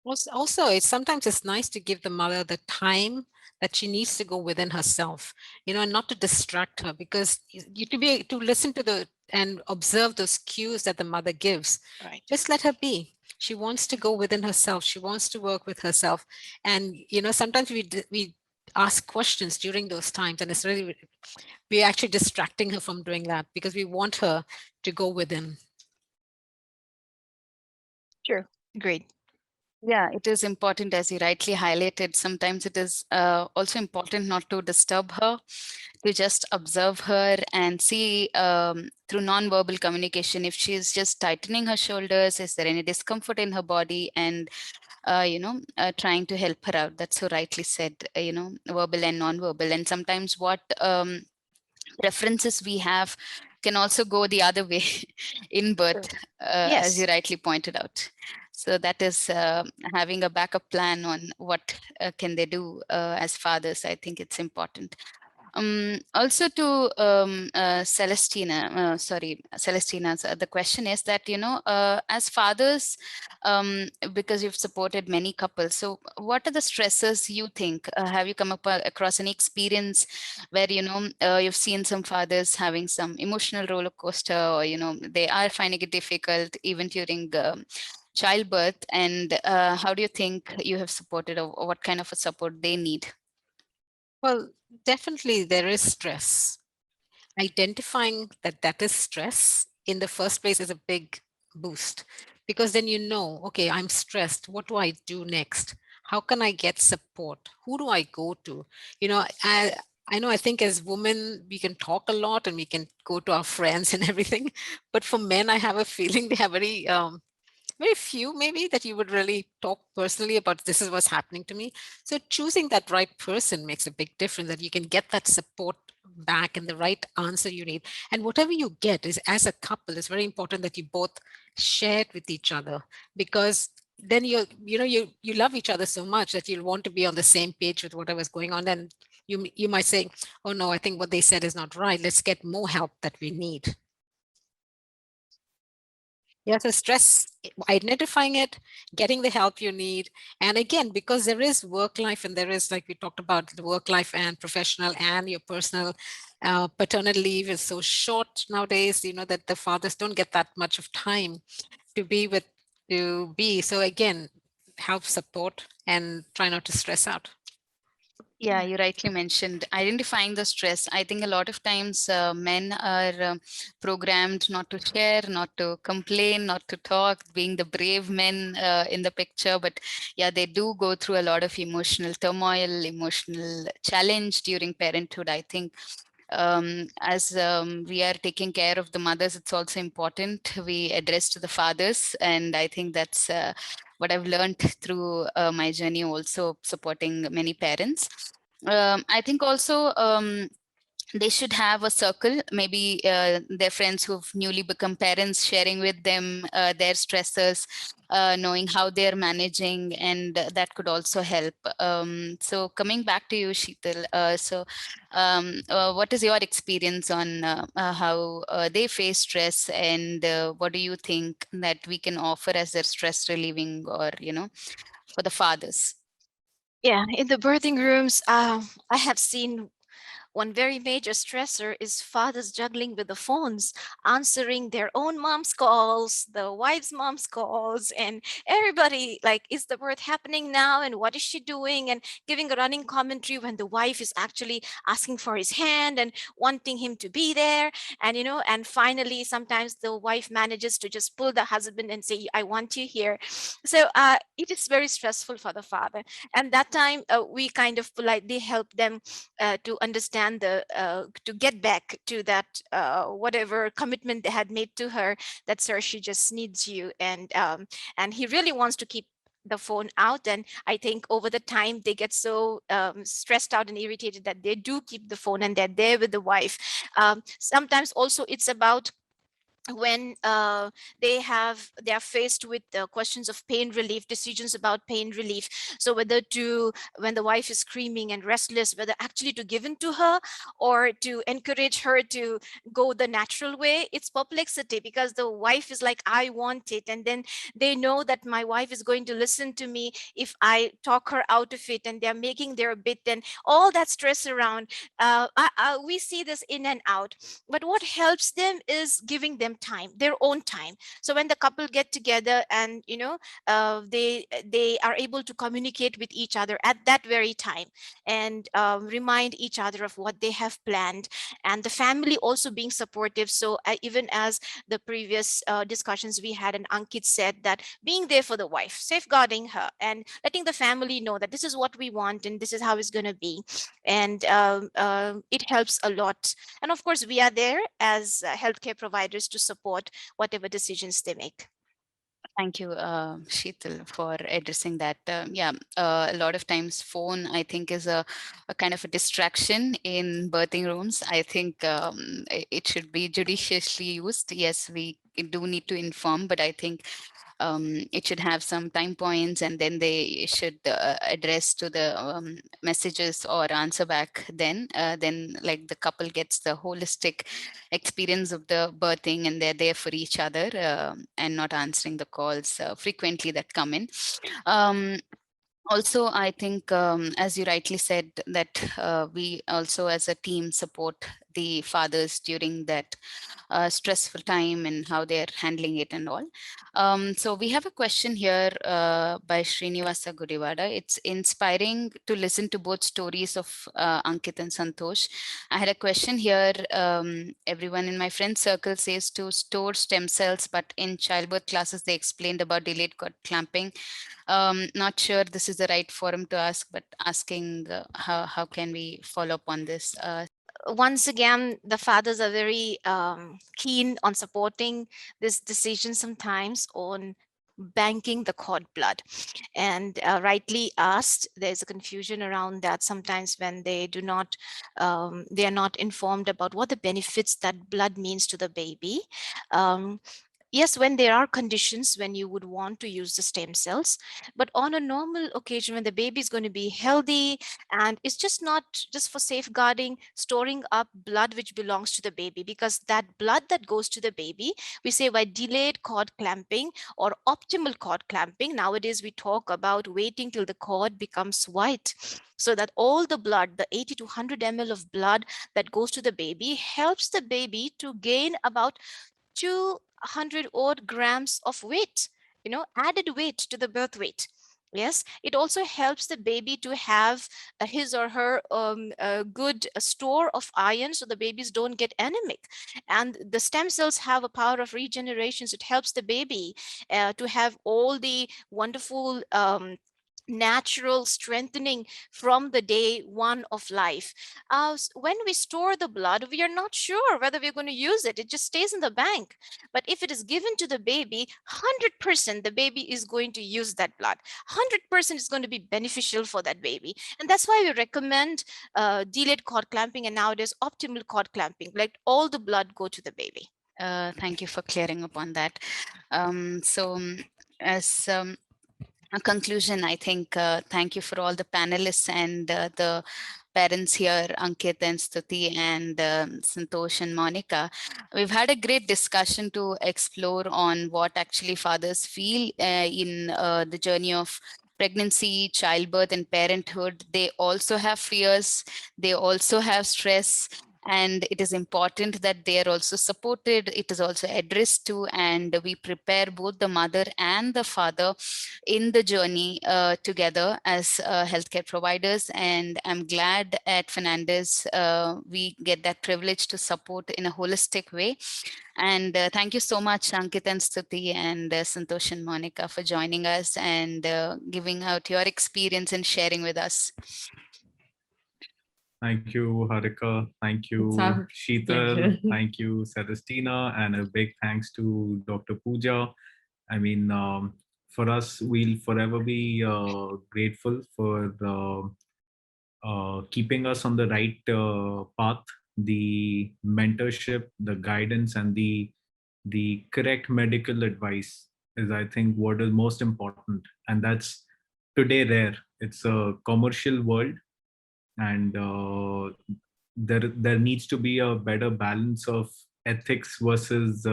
Also, sometimes it's nice to give the mother the time that she needs to go within herself, and not to distract her, because to listen to and observe those cues that the mother gives. Right. Just let her be. She wants to go within herself. She wants to work with herself. And, sometimes we ask questions during those times, and we're actually distracting her from doing that because we want her to go within. Sure. Great. Yeah, it is important, as you rightly highlighted. Sometimes it is also important not to disturb her, to just observe her and see through non-verbal communication if she's just tightening her shoulders, is there any discomfort in her body, and trying to help her out. That's so rightly said, verbal and non-verbal. And sometimes what preferences we have can also go the other way in birth, as you Yes. rightly pointed out. So that is having a backup plan on what can they do as fathers. I think it's important. Also to Celestina, the question is that, as fathers, because you've supported many couples, so what are the stresses you think? Have you come across any experience where, you've seen some fathers having some emotional roller coaster, or, they are finding it difficult even during childbirth, and how do you think you have supported, or what kind of a support they need? Well, definitely there is stress. Identifying that is stress in the first place is a big boost, because then okay, I'm stressed. What do I do next? How can I get support? Who do I go to? I know, I think as women, we can talk a lot and we can go to our friends and everything. But for men, I have a feeling they have very few maybe that you would really talk personally about, this is what's happening to me. So choosing that right person makes a big difference, that you can get that support back and the right answer you need. And whatever you get is, as a couple, it's very important that you both share it with each other, because then you love each other so much that you'll want to be on the same page with whatever's going on. Then you might say, oh no, I think what they said is not right, let's get more help that we need. Yeah, so stress, identifying it, getting the help you need. And again, because there is work life, and there is, like we talked about, the work life and professional and your personal, paternal leave is so short nowadays, that the fathers don't get that much of time to be. So again, help, support, and try not to stress out. Yeah, you rightly mentioned identifying the stress. I think a lot of times men are programmed not to share, not to complain, not to talk, being the brave men in the picture. But yeah, they do go through a lot of emotional turmoil, emotional challenge during parenthood. I think as we are taking care of the mothers, it's also important we address to the fathers. And I think that's what I've learned through my journey, also supporting many parents. I think also they should have a circle, maybe their friends who've newly become parents, sharing with them their stresses, knowing how they're managing, and that could also help. So coming back to you, Sheetal, what is your experience on how they face stress, and what do you think that we can offer as their stress relieving, or, for the fathers? Yeah, in the birthing rooms, I have seen one very major stressor is fathers juggling with the phones, answering their own mom's calls, the wife's mom's calls, and everybody like, is the birth happening now? And what is she doing? And giving a running commentary when the wife is actually asking for his hand and wanting him to be there. And, and finally, sometimes the wife manages to just pull the husband and say, I want you here. So it is very stressful for the father. And that time we kind of politely help them to understand to get back to that whatever commitment they had made to her, that sir, she just needs you, and he really wants to keep the phone out. And I think over the time they get so stressed out and irritated that they do keep the phone and they're there with the wife. Sometimes also it's about when they are faced with questions of pain relief, decisions about pain relief. So whether to, when the wife is screaming and restless, whether actually to give in to her or to encourage her to go the natural way, it's perplexity, because the wife is like, I want it, and then they know that my wife is going to listen to me if I talk her out of it, and they're making their bit, and all that stress around. We see this in and out, but what helps them is giving them them time, their own time. So when the couple get together and, they are able to communicate with each other at that very time, and remind each other of what they have planned, and the family also being supportive. So even as the previous discussions we had, and Ankit said that being there for the wife, safeguarding her, and letting the family know that this is what we want and this is how it's going to be. And it helps a lot. And of course, we are there as healthcare providers to support whatever decisions they make. Thank you, Sheetal, for addressing that. A lot of times phone, I think, is a kind of a distraction in birthing rooms. I think it should be judiciously used. Yes, we do need to inform, but I think it should have some time points, and then they should address to the messages or answer back. Then like the couple gets the holistic experience of the birthing, and they're there for each other, and not answering the calls frequently that come in. Also, I think, as you rightly said, that we also as a team support the fathers during that stressful time and how they're handling it and all. So we have a question here by Srinivasa Gudivada. It's inspiring to listen to both stories of Ankit and Santosh. I had a question here. Everyone in my friend circle says to store stem cells, but in childbirth classes, they explained about delayed cord clamping. Not sure this is the right forum to ask, but asking how can we follow up on this? Once again, the fathers are very keen on supporting this decision sometimes on banking the cord blood, and rightly asked, there's a confusion around that sometimes when they do not they are not informed about what the benefits that blood means to the baby. Yes, when there are conditions when you would want to use the stem cells, but on a normal occasion when the baby is going to be healthy, and it's just not just for safeguarding, storing up blood which belongs to the baby, because that blood that goes to the baby, we say by delayed cord clamping or optimal cord clamping. Nowadays, we talk about waiting till the cord becomes white, so that all the blood, the 80 to 100 ml of blood that goes to the baby, helps the baby to gain about 200 odd grams of weight, added weight to the birth weight. Yes, it also helps the baby to have his or her good store of iron, so the babies don't get anemic. And the stem cells have a power of regeneration, so it helps the baby to have all the wonderful natural strengthening from the day one of life. When we store the blood, we are not sure whether we're going to use it. It just stays in the bank. But if it is given to the baby, 100% the baby is going to use that blood. 100% is going to be beneficial for that baby. And that's why we recommend delayed cord clamping, and nowadays optimal cord clamping. Let all the blood go to the baby. Thank you for clearing up on that. As a conclusion, I think, thank you for all the panelists and the parents here, Ankit and Stuti and Santosh and Monika. We've had a great discussion to explore on what actually fathers feel in the journey of pregnancy, childbirth, and parenthood. They also have fears, they also have stress, and it is important that they are also supported, it is also addressed to, and we prepare both the mother and the father in the journey together as healthcare providers. And I'm glad at Fernandez we get that privilege to support in a holistic way. And thank you so much, Ankit and Stuti and Santosh and Monika, for joining us and giving out your experience and sharing with us. Thank you, Harika. Thank you, It's our Sheetal. pleasure. Thank you, Celestina. And a big thanks to Dr. Pooja. I mean, for us, we'll forever be grateful for keeping us on the right path, the mentorship, the guidance, and the correct medical advice is, I think, what is most important. And that's today rare. It's a commercial world, and there needs to be a better balance of ethics versus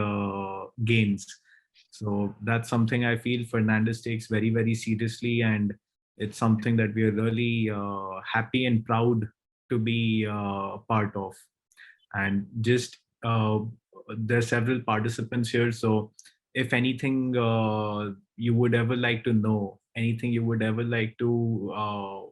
gains. So that's something I feel Fernandez takes very, very seriously, and it's something that we are really happy and proud to be part of. And just there's several participants here. So if anything you would ever like to know, anything you would ever like to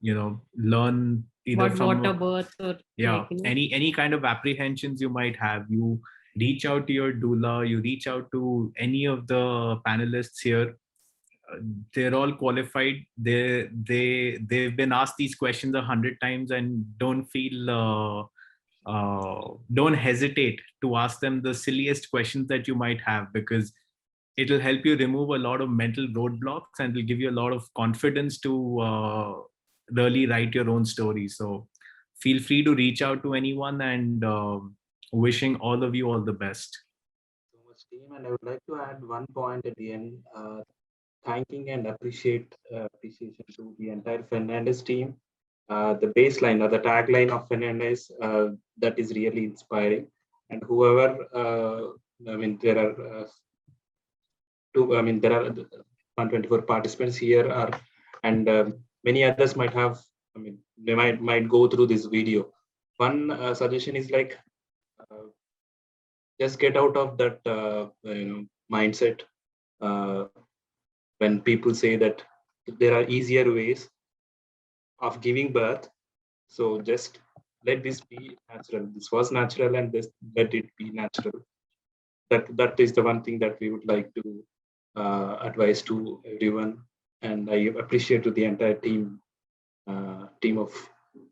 learn either About from water birth or yeah, like, any kind of apprehensions you might have, you reach out to your doula, you reach out to any of the panelists here. They're all qualified. They've been asked these questions 100 times, and don't hesitate to ask them the silliest questions that you might have, because it'll help you remove a lot of mental roadblocks and will give you a lot of confidence to really write your own story. So feel free to reach out to anyone, and wishing all of you all the best. So much, team, and I would like to add one point at the end. Thanking and appreciation to the entire Fernandez team. The baseline or the tagline of Fernandez, that is really inspiring. And whoever, there are there are 124 participants here, and many others might have, they might go through this video. One suggestion is like, just get out of that mindset. When people say that there are easier ways of giving birth, so just let this be natural. This was natural, and let it be natural. That is the one thing that we would like to advise to everyone. And I appreciate to the entire team of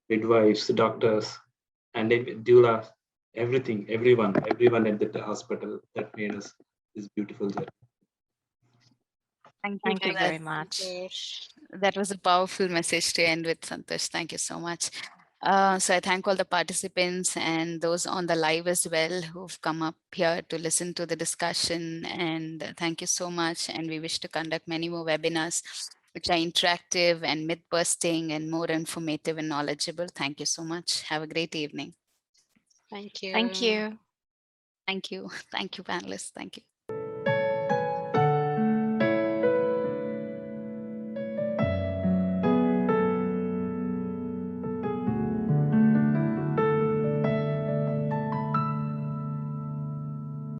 midwives, doctors, and doula, everyone at the hospital that made us this beautiful journey. Thank you very much. Santosh. That was a powerful message to end with, Santosh. Thank you so much. So I thank all the participants and those on the live as well who've come up here to listen to the discussion. And thank you so much. And we wish to conduct many more webinars which are interactive and myth-busting and more informative and knowledgeable. Thank you so much. Have a great evening. Thank you. Thank you. Thank you. Thank you, panelists. Thank you.